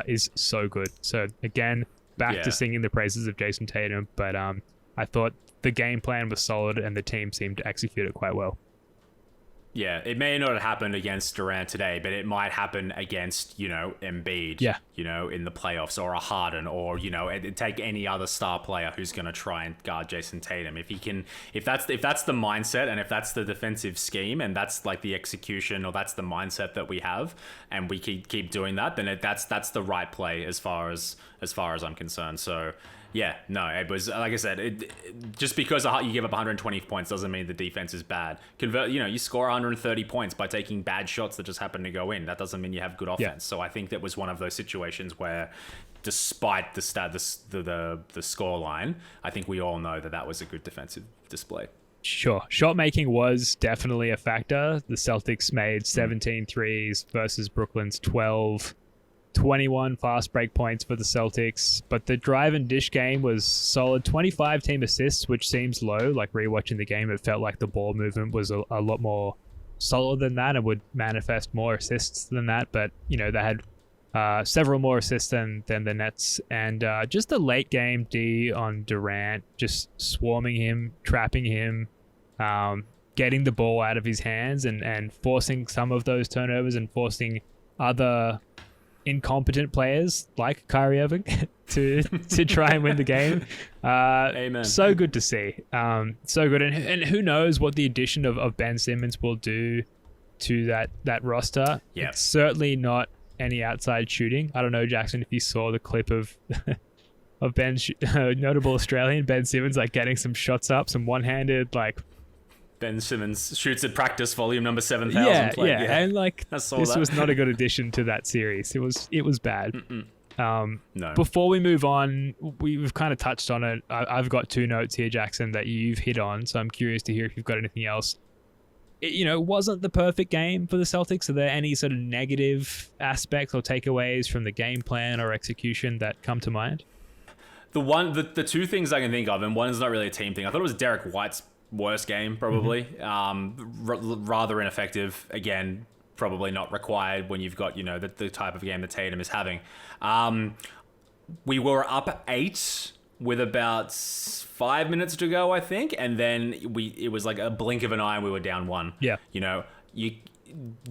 Speaker 4: is so good. So again, back to singing the praises of Jayson Tatum, but I thought the game plan was solid and the team seemed to execute it quite well.
Speaker 5: Yeah, it may not have happened against Durant today, but it might happen against, Embiid, in the playoffs, or a Harden, or, take any other star player who's going to try and guard Jayson Tatum. If that's the mindset, and if that's the defensive scheme, and that's like the execution, or that's the mindset that we have, and we keep doing that, then that's the right play as far as I'm concerned. So yeah, no, it was, like I said, just because you give up 120 points doesn't mean the defense is bad. You score 130 points by taking bad shots that just happen to go in. That doesn't mean you have good offense. Yeah. So I think that was one of those situations where, despite the score line, I think we all know that was a good defensive display.
Speaker 4: Sure. Shot making was definitely a factor. The Celtics made 17 threes versus Brooklyn's 12. 21 fast break points for the Celtics, but the drive and dish game was solid. 25 team assists, which seems low. Like rewatching the game, it felt like the ball movement was a lot more solid than that and would manifest more assists than that. But, they had several more assists than the Nets. And just the late game D on Durant, just swarming him, trapping him, getting the ball out of his hands and forcing some of those turnovers and forcing other incompetent players like Kyrie Irving to try and win the game.
Speaker 5: Amen.
Speaker 4: So good to see. So good. And who knows what the addition of Ben Simmons will do to that roster.
Speaker 5: Yeah.
Speaker 4: It's certainly not any outside shooting. I don't know, Jackson, if you saw the clip of notable Australian Ben Simmons like getting some shots up, some one-handed like
Speaker 5: Ben Simmons shoots at practice volume number 7,000.
Speaker 4: Yeah. And like this
Speaker 5: that.
Speaker 4: was not a good addition to that series. It was bad.
Speaker 5: No.
Speaker 4: Before we move on, we've kind of touched on it. I've got two notes here, Jackson, that you've hit on. So I'm curious to hear if you've got anything else. It wasn't the perfect game for the Celtics. Are there any sort of negative aspects or takeaways from the game plan or execution that come to mind?
Speaker 5: The two things I can think of, and one is not really a team thing. I thought it was Derek White's worst game, probably. Rather ineffective. Again, probably not required when you've got, the type of game that Tatum is having. We were up 8 with about 5 minutes to go, I think. And then it was like a blink of an eye and we were down 1.
Speaker 4: Yeah.
Speaker 5: You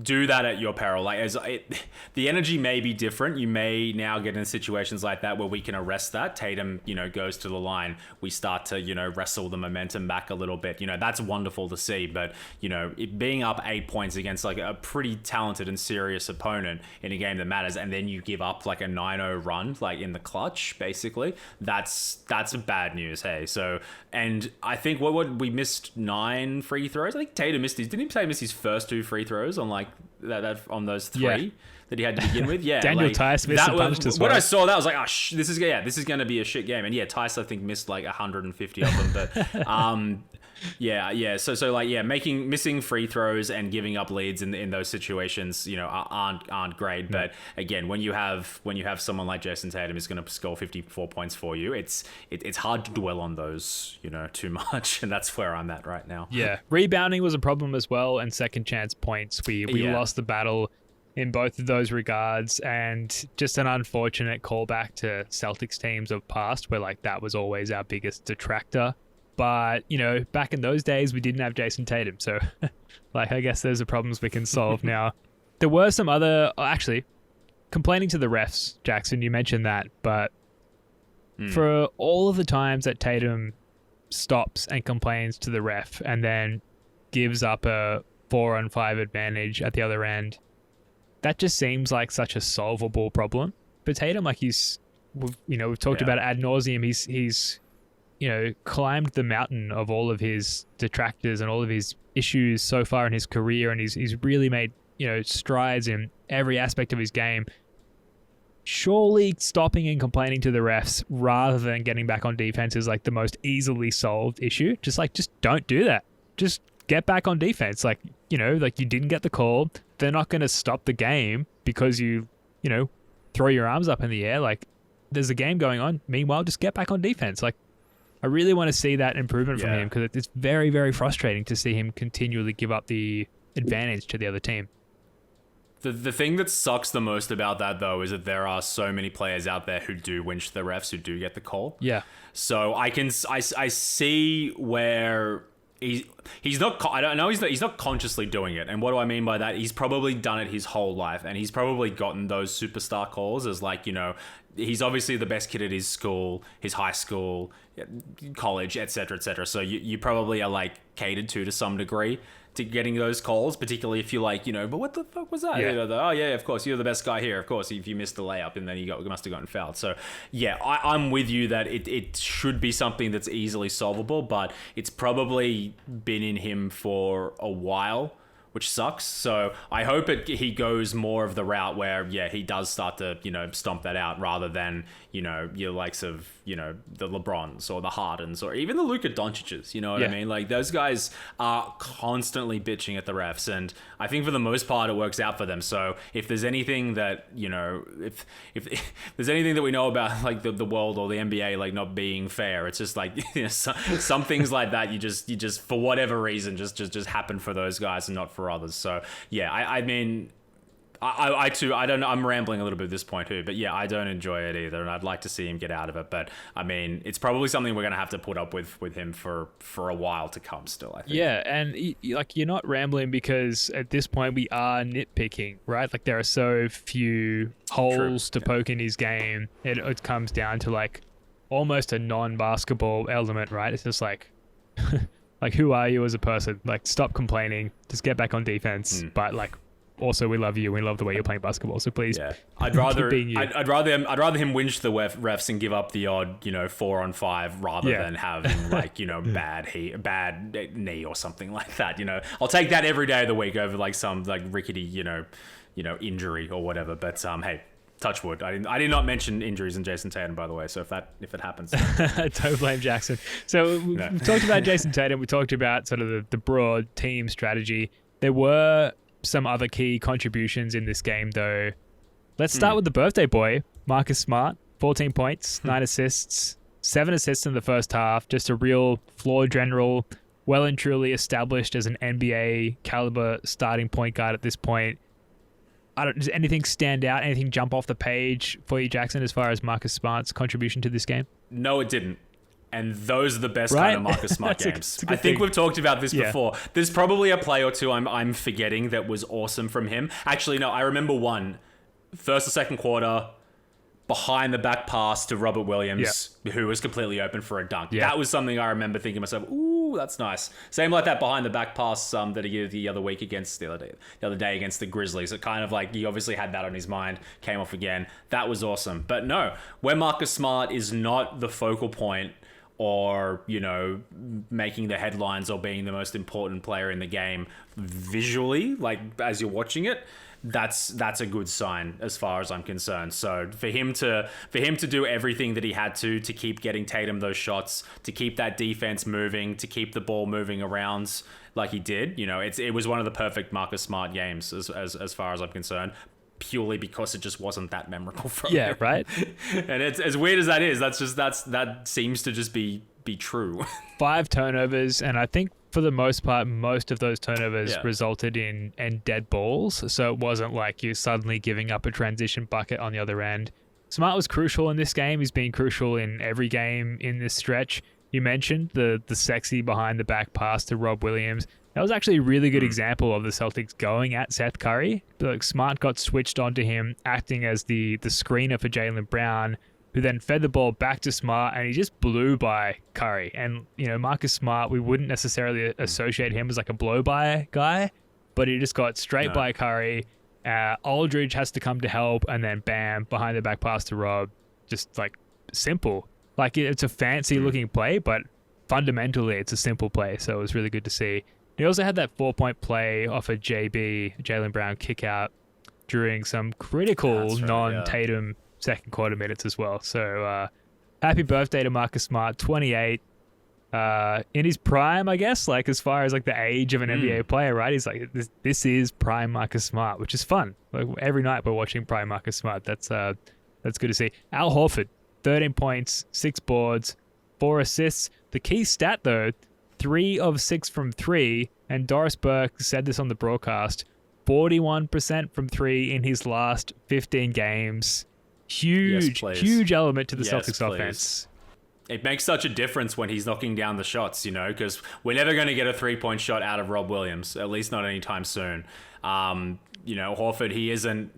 Speaker 5: do that at your peril. The energy may be different. You may now get in situations like that where we can arrest that. Tatum, goes to the line. We start to, wrestle the momentum back a little bit. That's wonderful to see. But, it being up 8 points against like a pretty talented and serious opponent in a game that matters, and then you give up like a 9-0 run, like in the clutch, basically, that's bad news. Hey, so, and I think we missed 9 free throws. I think Tatum didn't Tatum miss his first 2 free throws on like that on those 3 that he had to begin with? Yeah,
Speaker 4: Daniel Tice missed a bunch as well.
Speaker 5: When I saw that, I was like, this is going to be a shit game. And yeah, Tice I think missed like 150 of them, but missing free throws and giving up leads in those situations, aren't great. But again, when you have someone like Jayson Tatum who's going to score 54 points for you, it's hard to dwell on those, too much, and that's where I'm at right now.
Speaker 4: Yeah, rebounding was a problem as well, and second chance points. We lost the battle in both of those regards, and just an unfortunate callback to Celtics teams of past where like that was always our biggest detractor. But, back in those days, we didn't have Jayson Tatum. So, I guess those are problems we can solve now. There were some other... Actually, complaining to the refs, Jackson, you mentioned that. But for all of the times that Tatum stops and complains to the ref and then gives up a 4-on-5 advantage at the other end, that just seems like such a solvable problem. But Tatum, we've talked about it ad nauseum. He's climbed the mountain of all of his detractors and all of his issues so far in his career, and he's really made, strides in every aspect of his game. Surely stopping and complaining to the refs rather than getting back on defense is like the most easily solved issue. Just don't do that. Just get back on defense. You didn't get the call. They're not going to stop the game because you throw your arms up in the air. There's a game going on. Meanwhile, just get back on defense. I really want to see that improvement from him, because it's very, very frustrating to see him continually give up the advantage to the other team.
Speaker 5: The thing that sucks the most about that, though, is that there are so many players out there who do winch the refs, who do get the call.
Speaker 4: Yeah.
Speaker 5: So I see where he's not. I don't know. He's not consciously doing it. And what do I mean by that? He's probably done it his whole life, and he's probably gotten those superstar calls as he's obviously the best kid at his school, his high school, college, etc., etc. So you probably are catered to some degree to getting those calls, particularly if you're but what the fuck was that?
Speaker 4: Yeah.
Speaker 5: Oh yeah, of course, you're the best guy here. Of course, if you missed the layup and then you must have gotten fouled. So yeah, I'm with you that it should be something that's easily solvable, but it's probably been in him for a while, which sucks. So I hope he goes more of the route where, he does start to, stomp that out, rather than, your likes of, the LeBrons or the Hardens or even the Luka Doncic's, you know what I mean? Those guys are constantly bitching at the refs, and I think for the most part it works out for them. So if there's anything that, if there's anything that we know about the world or the NBA not being fair, it's just some things like that you just for whatever reason just happen for those guys and not for others. So yeah, I mean, I too, I don't know, I'm rambling a little bit at this point too, but yeah, I don't enjoy it either, and I'd like to see him get out of it. But I mean, it's probably something we're going to have to put up with him for a while to come still, I think.
Speaker 4: Yeah, and you're not rambling, because at this point we are nitpicking, right? there are so few holes to poke in his game. It comes down to almost a non-basketball element, right? It's just who are you as a person? Stop complaining, just get back on defense. But also, we love you. We love the way you're playing basketball. So please,
Speaker 5: I'd rather him winch the refs and give up the odd 4-on-5 rather than have him bad knee or something like that. I'll take that every day of the week over some rickety injury or whatever. But hey, touch wood. I did not mention injuries in Jayson Tatum, by the way. So if it happens,
Speaker 4: don't blame Jackson. So we talked about Jayson Tatum. We talked about sort of the broad team strategy. There were some other key contributions in this game, though. Let's start with the birthday boy, Marcus Smart. 14 points, 9 assists, 7 assists in the first half. Just a real floor general, well and truly established as an NBA caliber starting point guard at this point. Does anything stand out? Anything jump off the page for you, Jackson, as far as Marcus Smart's contribution to this game?
Speaker 5: No, it didn't. And those are the best kind of Marcus Smart games. I think we've talked about this before. There's probably a play or two I'm forgetting that was awesome from him. Actually, no, I remember one. First or second quarter, behind the back pass to Robert Williams, who was completely open for a dunk. That was something I remember thinking to myself, ooh, that's nice. Same like that behind the back pass that he did the other week the other day against the Grizzlies. It kind of he obviously had that on his mind, came off again. That was awesome. But no, where Marcus Smart is not the focal point, or making the headlines or being the most important player in the game visually, as you're watching it, that's a good sign as far as I'm concerned. So for him to do everything that he had to keep getting Tatum those shots, to keep that defense moving, to keep the ball moving around like he did, it was one of the perfect Marcus Smart games as far as I'm concerned. Purely because it just wasn't that memorable for him.
Speaker 4: Yeah, right.
Speaker 5: And it's as weird as that is. That seems to just be true. 5
Speaker 4: turnovers, and I think for the most part, most of those turnovers resulted in dead balls. So it wasn't like you're suddenly giving up a transition bucket on the other end. Smart was crucial in this game. He's been crucial in every game in this stretch. You mentioned the sexy behind the back pass to Rob Williams. That was actually a really good example of the Celtics going at Seth Curry. Smart got switched onto him, acting as the screener for Jalen Brown, who then fed the ball back to Smart, and he just blew by Curry. And, Marcus Smart, we wouldn't necessarily associate him as a blow-by guy, but he just got straight by Curry. Aldridge has to come to help, and then bam, behind the back pass to Rob. Just simple. Like, it's a fancy looking play, but fundamentally it's a simple play. So it was really good to see. He also had that 4-point play off a Jalen Brown kick out during some critical non-Tatum second quarter minutes as well. So happy birthday to Marcus Smart, 28. In his prime, I guess, like as far as like the age of an NBA player, right? He's like, this is prime Marcus Smart, which is fun. Like every night we're watching prime Marcus Smart. That's good to see. Al Horford, 13 points, 6 boards, 4 assists. The key stat though, 3 of 6 from 3, and Doris Burke said this on the broadcast, 41% from 3 in his last 15 games. Huge element to the Celtics offense.
Speaker 5: It makes such a difference when he's knocking down the shots, because we're never going to get a 3-point shot out of Rob Williams, at least not anytime soon. Horford, he isn't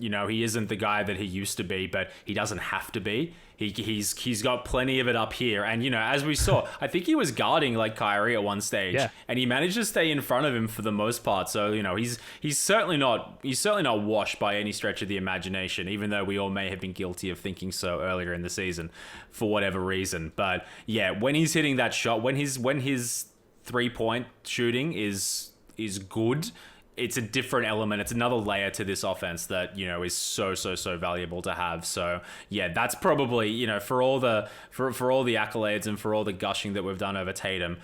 Speaker 5: the guy that he used to be, but he doesn't have to be. He's got plenty of it up here, and as we saw, I think he was guarding like Kyrie at one stage, and he managed to stay in front of him for the most part. So he's certainly not washed by any stretch of the imagination, even though we all may have been guilty of thinking so earlier in the season for whatever reason. But yeah, when he's hitting that shot, when his 3-point shooting is good, it's a different element. It's another layer to this offense that, is so valuable to have. So yeah, that's probably, for all the accolades and for all the gushing that we've done over Tatum,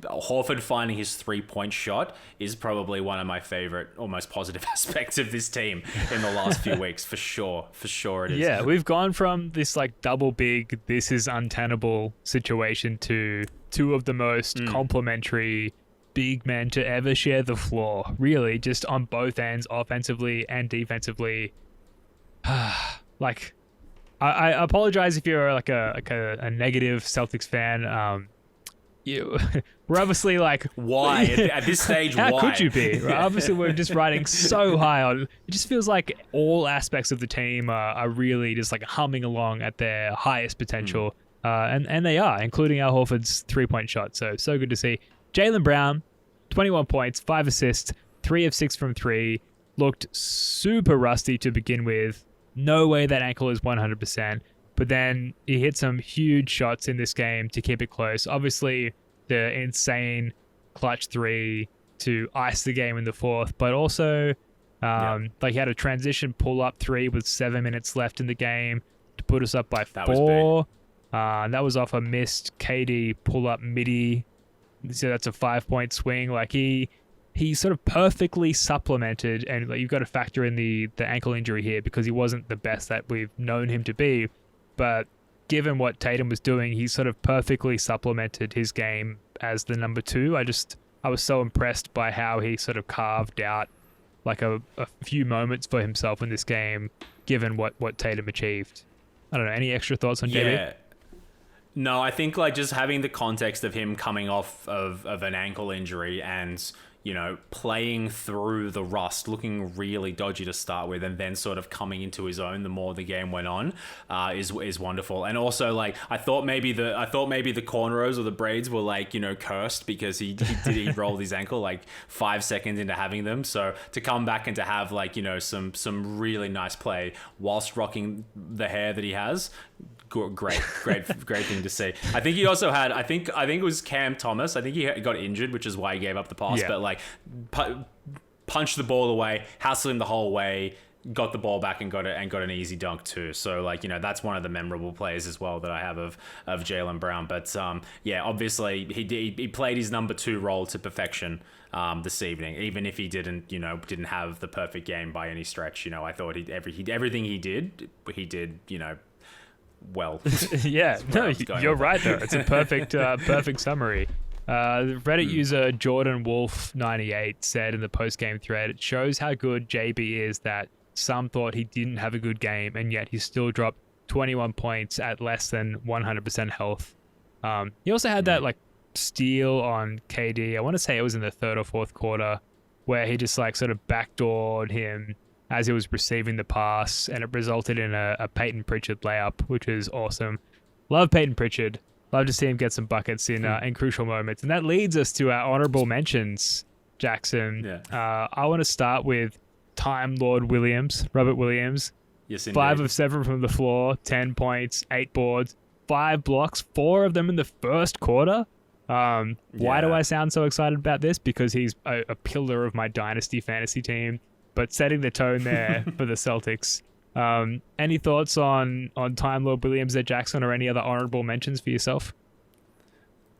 Speaker 5: Horford finding his 3-point shot is probably one of my favorite, almost positive aspects of this team in the last few weeks. For sure it is.
Speaker 4: Yeah, we've gone from this like double big, this is untenable situation to two of the most complementary big men to ever share the floor, really, just on both ends, offensively and defensively. Like, I apologize if you're like a negative Celtics fan. We're obviously like,
Speaker 5: why at this stage?
Speaker 4: How
Speaker 5: why
Speaker 4: could you be? Right? Obviously, we're just riding so high on. It just feels like all aspects of the team are really just like humming along at their highest potential, and they are, including Al Horford's 3-point shot. So good to see. Jaylen Brown, 21 points, 5 assists, 3 of 6 from 3. Looked super rusty to begin with. No way that ankle is 100%. But then he hit some huge shots in this game to keep it close. Obviously, the insane clutch 3 to ice the game in the fourth. But also, like he had a transition pull-up 3 with 7 minutes left in the game to put us up by 4. That was off a missed KD pull-up midi. So that's a 5-point swing. Like he sort of perfectly supplemented, and like, you've got to factor in the ankle injury here because he wasn't the best that we've known him to be. But given what Tatum was doing, he sort of perfectly supplemented his game as the number 2. I was so impressed by how he sort of carved out like a few moments for himself in this game, given what Tatum achieved. I don't know. Any extra thoughts on JB?
Speaker 5: No, I think like just having the context of him coming off of an ankle injury and, playing through the rust, looking really dodgy to start with, and then sort of coming into his own the more the game went on, is wonderful. And also, like, I thought maybe the cornrows or the braids were like, cursed because he rolled his ankle like 5 seconds into having them. So to come back and to have like, some really nice play whilst rocking the hair that he has, great thing to see. I think he also had, I think it was Cam Thomas. I think he got injured, which is why he gave up the pass. But like, punched the ball away, hassled him the whole way, got the ball back and got an easy dunk too. So like, that's one of the memorable plays as well that I have of Jaylen Brown. But obviously he played his number 2 role to perfection this evening, even if he didn't have the perfect game by any stretch. I thought everything he did, well.
Speaker 4: Yeah, no, you're right though. It's a perfect summary. Reddit user Jordan Wolf 98 said in the post-game thread, it shows how good JB is that some thought he didn't have a good game and yet he still dropped 21 points at less than 100% health. He also had that like steal on KD. I want to say it was in the 3rd or 4th quarter where he just like sort of backdoored him as he was receiving the pass, and it resulted in a Payton Pritchard layup, which is awesome. Love Payton Pritchard. Love to see him get some buckets in crucial moments. And that leads us to our honorable mentions, Jackson. Yeah. I want to start with Time Lord Williams, Robert Williams.
Speaker 5: Yes, indeed.
Speaker 4: 5 of 7 from the floor, 10 points, 8 boards, 5 blocks, 4 of them in the first quarter. Why do I sound so excited about this? Because he's a pillar of my dynasty fantasy team, but setting the tone there for the Celtics. Any thoughts on Time Lord Williams at Jackson, or any other honorable mentions for yourself?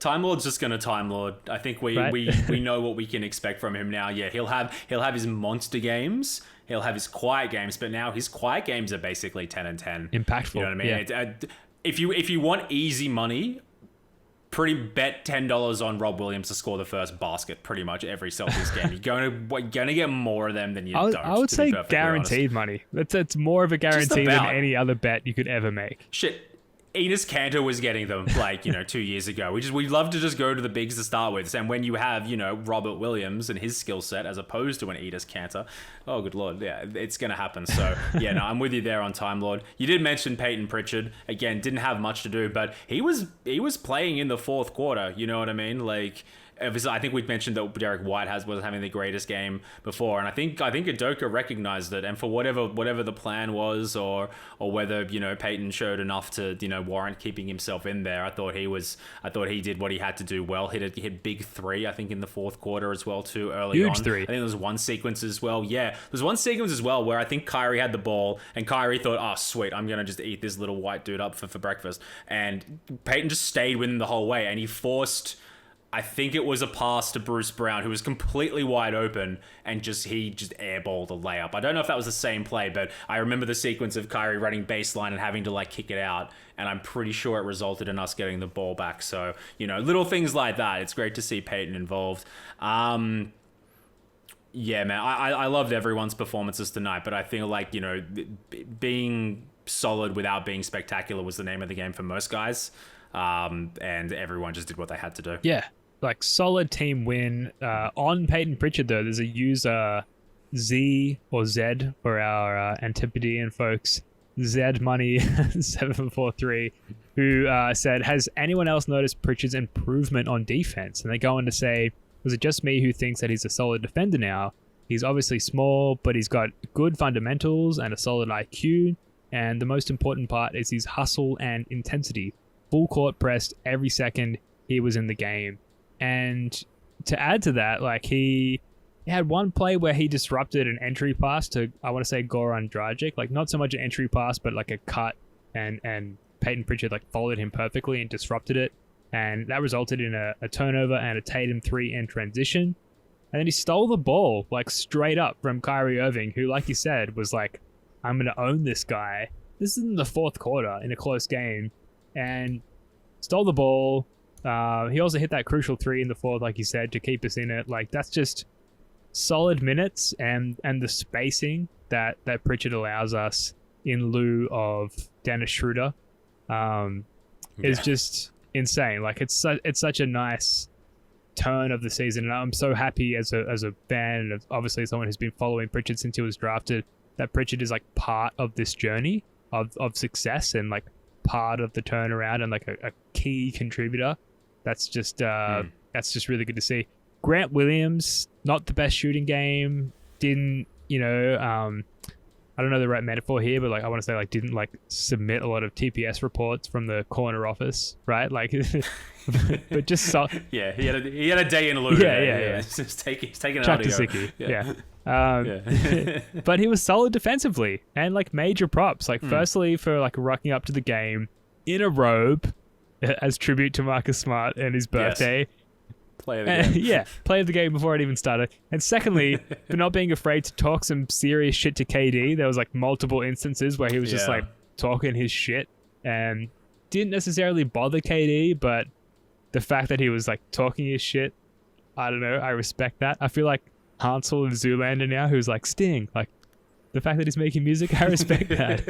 Speaker 5: Time Lord's just gonna Time Lord. I think we know what we can expect from him now. Yeah, he'll have his monster games, he'll have his quiet games, but now his quiet games are basically 10 and 10.
Speaker 4: Impactful.
Speaker 5: You know what I mean?
Speaker 4: Yeah.
Speaker 5: If you want easy money, bet $10 on Rob Williams to score the first basket pretty much every Celtics game. You're gonna get more of them than you don't.
Speaker 4: I would say guaranteed money. That's more of a guarantee than any other bet you could ever make.
Speaker 5: Shit. Enes Kanter was getting them 2 years ago. We love to just go to the bigs to start with. And when you have, Robert Williams and his skill set as opposed to an Enes Kanter, oh, good Lord. Yeah, it's going to happen. So, yeah, no, I'm with you there on Time Lord. You did mention Payton Pritchard. Again, didn't have much to do, but he was playing in the fourth quarter. You know what I mean? I think we've mentioned that Derek White wasn't having the greatest game before, and I think Udoka recognized it, and for whatever the plan was, or whether Peyton showed enough to warrant keeping himself in there. I thought he did what he had to do well. Hit a big 3, I think, in the fourth quarter as well too. Early
Speaker 4: Huge
Speaker 5: on,
Speaker 4: 3.
Speaker 5: I think there was one sequence as well. Yeah, there's one sequence as well where I think Kyrie had the ball, and Kyrie thought, "Oh, sweet, I'm gonna just eat this little white dude up for breakfast," and Peyton just stayed with him the whole way, and he forced, I think it was a pass to Bruce Brown, who was completely wide open, and he just airballed a layup. I don't know if that was the same play, but I remember the sequence of Kyrie running baseline and having to kick it out, and I'm pretty sure it resulted in us getting the ball back. So, little things like that. It's great to see Peyton involved. Yeah, man, I loved everyone's performances tonight, but I feel being solid without being spectacular was the name of the game for most guys. And everyone just did what they had to do.
Speaker 4: Yeah, solid team win. On Payton Pritchard, though, there's a user Z or Z for our Antipodean folks, Z Money 743, who said, "Has anyone else noticed Pritchard's improvement on defense?" And they go on to say, "Was it just me who thinks that he's a solid defender now? He's obviously small, but he's got good fundamentals and a solid IQ. And the most important part is his hustle and intensity. Full court pressed every second he was in the game." And to add to that, he had one play where he disrupted an entry pass to, I want to say, Goran Dragic. Not so much an entry pass, but a cut, and Payton Pritchard followed him perfectly and disrupted it. And that resulted in a turnover and a Tatum 3 in transition. And then he stole the ball, straight up from Kyrie Irving, who, like you said, was I'm going to own this guy. This is in the fourth quarter in a close game. And stole the ball. He also hit that crucial 3 in the fourth, like you said, to keep us in it. That's just solid minutes, and the spacing that Pritchard allows us in lieu of Dennis Schroeder is just insane. It's such a nice turn of the season, and I'm so happy as a fan of, obviously, someone who's been following Pritchard since he was drafted, that Pritchard is part of this journey of success, and part of the turnaround, and a key contributor. That's just really good to see. Grant Williams, not the best shooting game. Didn't, I don't know the right metaphor here, but I want to say didn't submit a lot of TPS reports from the corner office, right? But just
Speaker 5: yeah, he had a day in lieu.
Speaker 4: Yeah.
Speaker 5: Just taking an
Speaker 4: Chuck
Speaker 5: audio.
Speaker 4: Tasicki, yeah. But he was solid defensively, and major props. Firstly, for rocking up to the game in a robe as tribute to Marcus Smart and his birthday.
Speaker 5: Yes. Play of the game.
Speaker 4: Yeah, play of the game before it even started. And secondly, for not being afraid to talk some serious shit to KD. There was multiple instances where he was just talking his shit and didn't necessarily bother KD, but the fact that he was talking his shit, I don't know, I respect that. I feel like Hansel and Zoolander now, who's Sting, the fact that he's making music, I respect that.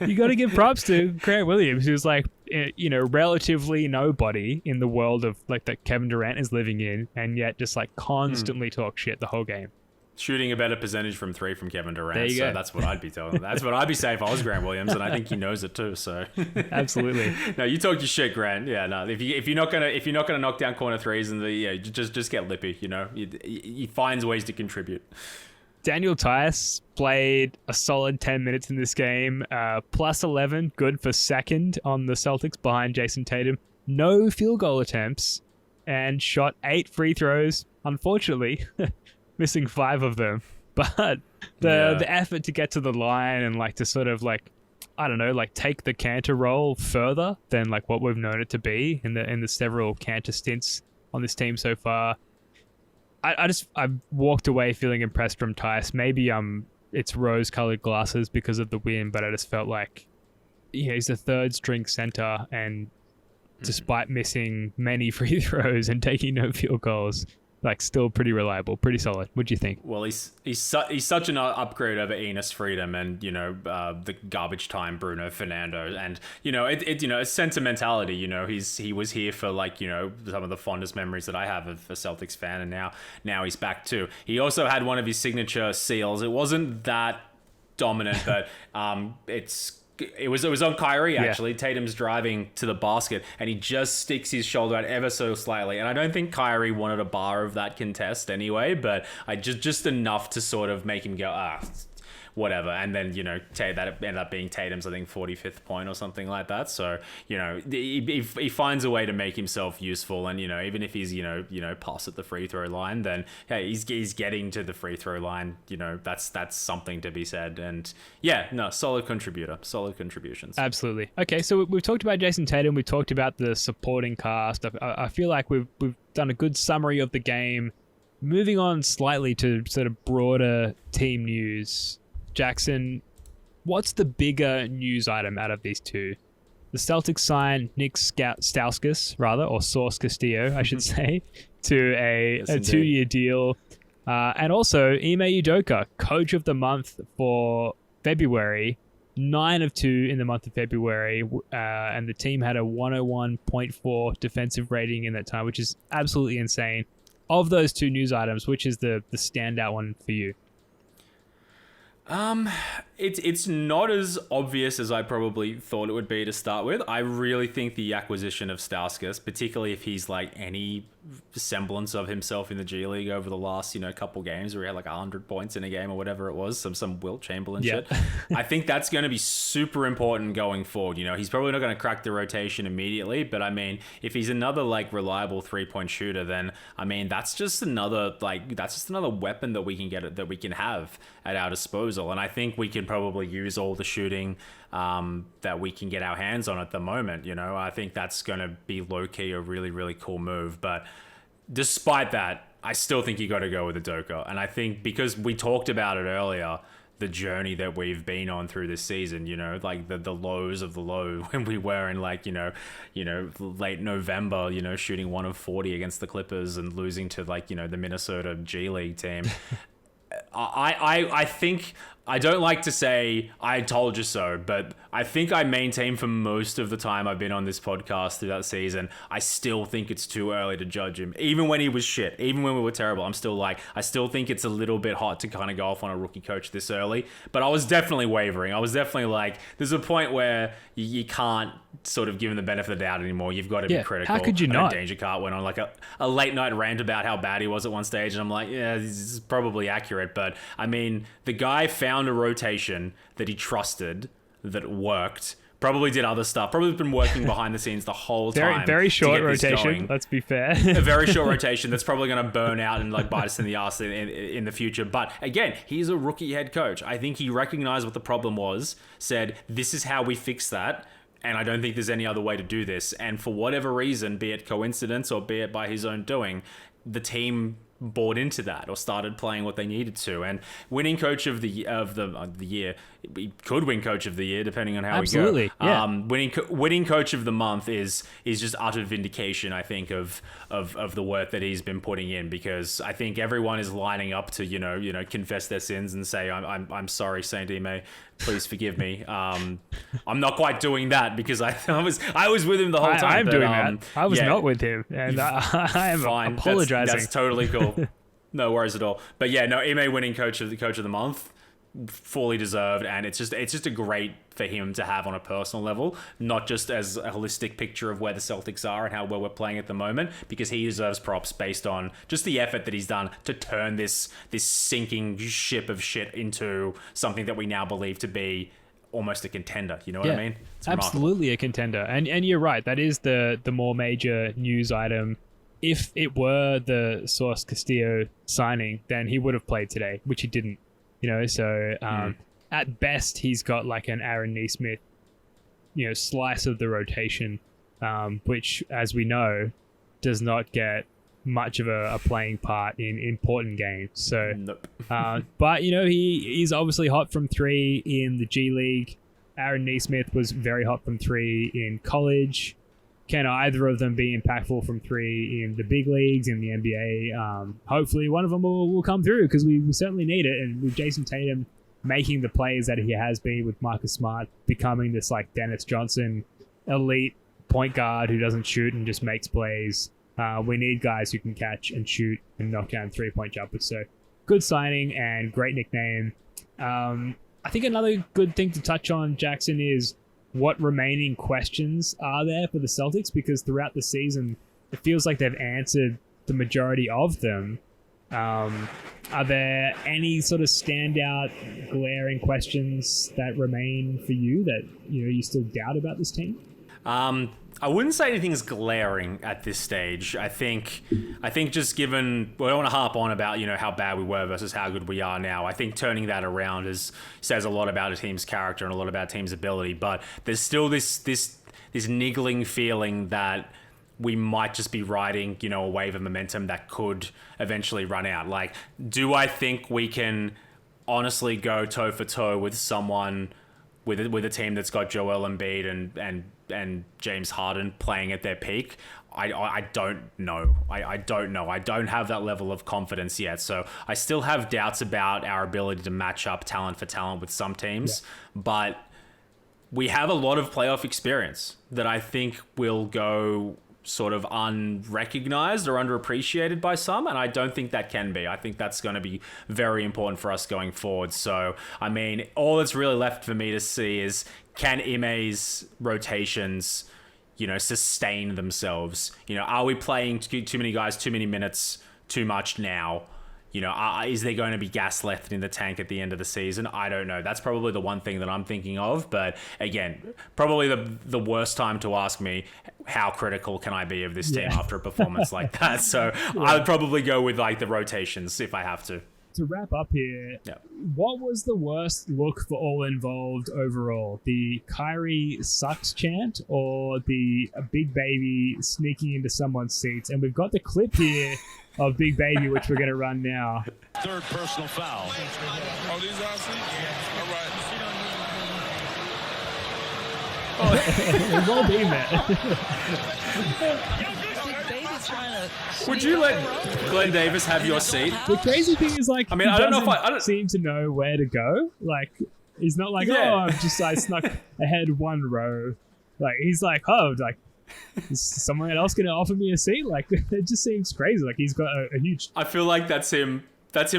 Speaker 4: You got to give props to Grant Williams, who's relatively nobody in the world of that Kevin Durant is living in, and yet just constantly talk shit the whole game.
Speaker 5: Shooting a better percentage from 3 from Kevin Durant.
Speaker 4: There you go.
Speaker 5: That's what I'd be telling him. That's what I'd be saying if I was Grant Williams, and I think he knows it too. So
Speaker 4: Absolutely.
Speaker 5: No, you talk your shit, Grant. Yeah, no. If you're not gonna knock down corner threes, and just get lippy. He finds ways to contribute.
Speaker 4: Daniel Tice played a solid 10 minutes in this game, plus 11, good for second on the Celtics behind Jayson Tatum. No field goal attempts and shot 8 free throws, unfortunately, missing 5 of them. But the effort to get to the line and like to sort of like, I don't know, like take the Cantor role further than like what we've known it to be in the several Cantor stints on this team so far. I walked away feeling impressed from Tice. Maybe it's rose-colored glasses because of the win, but I just felt like he's a third-string center, and despite missing many free throws and taking no field goals, like still pretty reliable, pretty solid. What do you think?
Speaker 5: Well, he's such an upgrade over Enos Freedom and the garbage time Bruno Fernando, and it's sentimentality. He was here for some of the fondest memories that I have of a Celtics fan, and now he's back too. He also had one of his signature seals. It wasn't that dominant, but It was on Kyrie, actually. Yeah. Tatum's driving to the basket, and he just sticks his shoulder out ever so slightly. And I don't think Kyrie wanted a bar of that contest anyway, but I just enough to sort of make him go, whatever. And then, that ended up being Tatum's, I think, 45th point or something like that. So, he finds a way to make himself useful. And, even if he's, pass at the free throw line, then, hey, he's getting to the free throw line. That's something to be said. And solid contributor, solid contributions.
Speaker 4: Absolutely. Okay, so we've talked about Jayson Tatum. We've talked about the supporting cast. I feel like we've done a good summary of the game. Moving on slightly to sort of broader team news. Jackson, what's the bigger news item out of these two? The Celtics signed Nick Stauskas, or Source Castillo, I should say, to a 2-year deal. And also, Ime Udoka, Coach of the Month for February, 9 of 2 in the month of February, and the team had a 101.4 defensive rating in that time, which is absolutely insane. Of those two news items, which is the standout one for you?
Speaker 5: It's not as obvious as I probably thought it would be to start with. I really think the acquisition of Stauskas, particularly if he's like any semblance of himself in the G League over the last, couple games where he had like 100 points in a game or whatever it was, some Wilt Chamberlain shit. I think that's going to be super important going forward. He's probably not going to crack the rotation immediately, but I mean, if he's another like reliable 3-point shooter, then I mean, that's just another weapon that we can have at our disposal. And I think we can probably use all the shooting that we can get our hands on at the moment. I think that's going to be low-key a really, really cool move. But despite that, I still think you got to go with Udoka. And I think because we talked about it earlier, the journey that we've been on through this season, like the lows of the low when we were in late November, shooting 1 of 40 against the Clippers and losing to the Minnesota G League team. I think, I don't like to say I told you so, but I think I maintain for most of the time I've been on this podcast through that season, I still think it's too early to judge him. Even when he was shit, even when we were terrible, I still think it's a little bit hot to kind of go off on a rookie coach this early. But I was definitely wavering. I was definitely like, there's a point where you can't sort of give him the benefit of the doubt anymore. You've got to be critical.
Speaker 4: How could you not?
Speaker 5: Danger Cart went on like a late night rant about how bad he was at one stage, and I'm like, yeah, this is probably accurate. But I mean, the guy found a rotation that he trusted, that worked, probably did other stuff, probably been working behind the scenes the whole time.
Speaker 4: Very short rotation, let's be fair.
Speaker 5: A very short rotation that's probably going to burn out and like bite us in the ass in the future. But again, he's a rookie head coach. I think he recognized what the problem was, said, this is how we fix that, and I don't think there's any other way to do this. And for whatever reason, be it coincidence or be it by his own doing, the team bought into that or started playing what they needed to, and winning coach of the year, we could win coach of the year depending on how we go.
Speaker 4: Yeah.
Speaker 5: Winning coach of the month is just utter vindication, I think, of the work that he's been putting in, because I think everyone is lining up to confess their sins and say, I'm sorry, Saint Ime, please forgive me. I'm not quite doing that because I was with him the whole time.
Speaker 4: I am doing that. I was not with him, and I am
Speaker 5: fine.
Speaker 4: apologizing.
Speaker 5: That's totally cool. No worries at all. But yeah, no, Ime winning coach of the month, fully deserved, and it's just a great for him to have on a personal level, not just as a holistic picture of where the Celtics are and how well we're playing at the moment, because he deserves props based on just the effort that he's done to turn this sinking ship of shit into something that we now believe to be almost a contender. You know what I mean? It's
Speaker 4: absolutely a contender. And you're right, that is the more major news item. If it were the Source Castillo signing, then he would have played today, which he didn't. So at best he's got like an Aaron Nesmith, slice of the rotation, which, as we know, does not get much of a playing part in important games. So,
Speaker 5: nope.
Speaker 4: But he's obviously hot from three in the G League. Aaron Nesmith was very hot from three in college. Can either of them be impactful from three in the big leagues, in the NBA? Hopefully one of them will come through, because we certainly need it. And with Jayson Tatum making the plays that he has been, with Marcus Smart becoming this like Dennis Johnson elite point guard who doesn't shoot and just makes plays, we need guys who can catch and shoot and knock down 3-point jumpers. So good signing and great nickname. I think another good thing to touch on, Jackson, is what remaining questions are there for the Celtics, because throughout the season it feels like they've answered the majority of them. Are there any sort of standout glaring questions that remain for you that you still doubt about this team?
Speaker 5: I wouldn't say anything's glaring at this stage. I think just given, well, I don't want to harp on about, how bad we were versus how good we are now. I think turning that around says a lot about a team's character and a lot about a team's ability, but there's still this niggling feeling that we might just be riding, a wave of momentum that could eventually run out. Like, do I think we can honestly go toe for toe with someone, with a team that's got Joel Embiid and James Harden playing at their peak? I don't know. I don't know. I don't have that level of confidence yet. So I still have doubts about our ability to match up talent for talent with some teams. Yeah. But we have a lot of playoff experience that I think will go sort of unrecognized or underappreciated by some, and I don't think that can be. I think that's going to be very important for us going forward. So, I mean, all that's really left for me to see is, can Ime's rotations, sustain themselves? Are we playing too many guys, too many minutes, too much now? Is there going to be gas left in the tank at the end of the season? I don't know. That's probably the one thing that I'm thinking of. But again, probably the worst time to ask me, how critical can I be of this team after a performance like that? So I would probably go with like the rotations if I have to.
Speaker 4: To wrap up here, what was the worst look for all involved overall? The Kyrie Sucks chant or the Big Baby sneaking into someone's seats? And we've got the clip here of Big Baby, which we're going to run now.
Speaker 2: Third personal foul.
Speaker 1: Oh, these are seats? All right.
Speaker 4: We've all been there.
Speaker 5: Would you let Glenn Davis have your seat?
Speaker 4: The crazy thing is, like,
Speaker 5: I mean, I don't know if I don't
Speaker 4: seem to know where to go. Like, he's not like, I snuck ahead one row. Like, he's like, is someone else going to offer me a seat? Like, it just seems crazy. Like, he's got a huge...
Speaker 5: I feel like that's him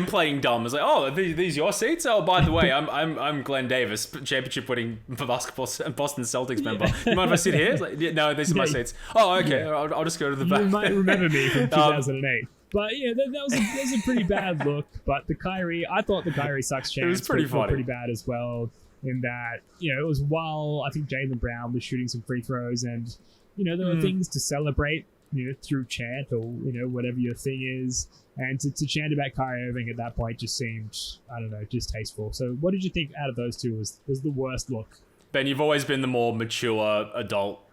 Speaker 5: playing dumb. It's like, oh, these your seats? Oh, by the way, I'm Glenn Davis, championship winning basketball Boston Celtics member. You mind if I sit here? It's like, no, these are my seats. Oh, okay. Yeah. I'll just go to the back.
Speaker 4: You might remember me from 2008. But yeah, that was a pretty bad look. But I thought the Kyrie Sucks chance
Speaker 5: was pretty funny.
Speaker 4: Pretty bad as well. In that, it was while I think Jalen Brown was shooting some free throws, and there were things to celebrate, through chant or whatever your thing is. And to chant about Kyrie Irving at that point just seemed, I don't know, distasteful. So what did you think out of those two was the worst look?
Speaker 5: Ben, you've always been the more mature adult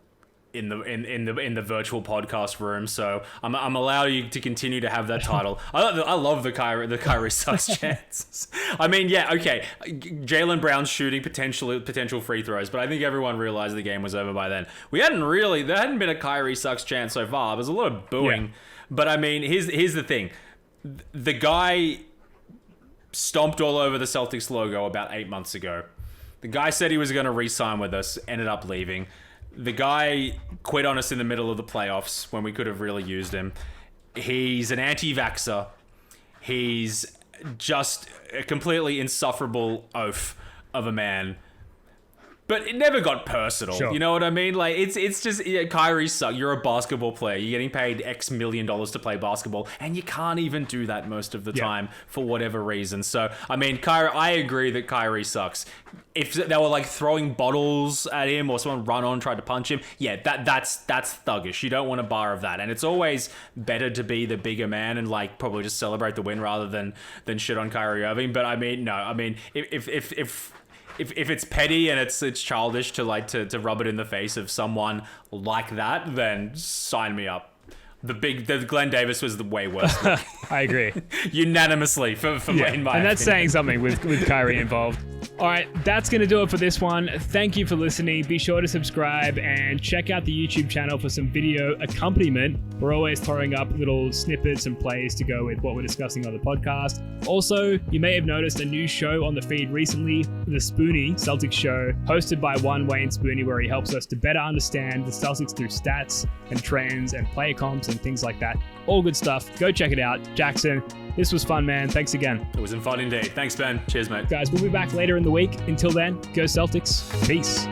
Speaker 5: in the virtual podcast room, so I'm allowed you to continue to have that title. I love the Kyrie Sucks chants. I mean, yeah, okay, Jalen Brown's shooting potential free throws, but I think everyone realized the game was over by then. There hadn't been a Kyrie Sucks chant so far. There's a lot of booing, but I mean, here's the thing. The guy stomped all over the Celtics logo about 8 months ago. The guy said he was going to re-sign with us, ended up leaving. The guy quit on us in the middle of the playoffs when we could have really used him. He's an anti-vaxxer. He's just a completely insufferable oaf of a man. But it never got personal.
Speaker 4: Sure.
Speaker 5: You know what I mean? Like, it's just, Kyrie Sucks. You're a basketball player. You're getting paid X million dollars to play basketball, and you can't even do that most of the time for whatever reason. So, I mean, I agree that Kyrie sucks. If they were like throwing bottles at him or someone run on tried to punch him, that's thuggish. You don't want a bar of that. And it's always better to be the bigger man and like probably just celebrate the win rather than shit on Kyrie Irving. But I mean, no. I mean, if it's petty and it's childish to rub it in the face of someone like that, then sign me up. The Glenn Davis was the way worse.
Speaker 4: I agree.
Speaker 5: Unanimously for me, in my
Speaker 4: and that's
Speaker 5: opinion.
Speaker 4: saying something with Kyrie involved. All right, that's going to do it for this one. Thank you for listening. Be sure to subscribe and check out the YouTube channel for some video accompaniment. We're always throwing up little snippets and plays to go with what we're discussing on the podcast. Also, you may have noticed a new show on the feed recently, the Spoonie Celtics show, hosted by one Wayne Spoonie, where he helps us to better understand the Celtics through stats and trends and player comps and things like that. All good stuff. Go check it out. Jackson, this was fun, man. Thanks again.
Speaker 5: It was fun indeed. Thanks, Ben. Cheers, mate.
Speaker 4: Guys, we'll be back later in the week. Until then, go Celtics. Peace.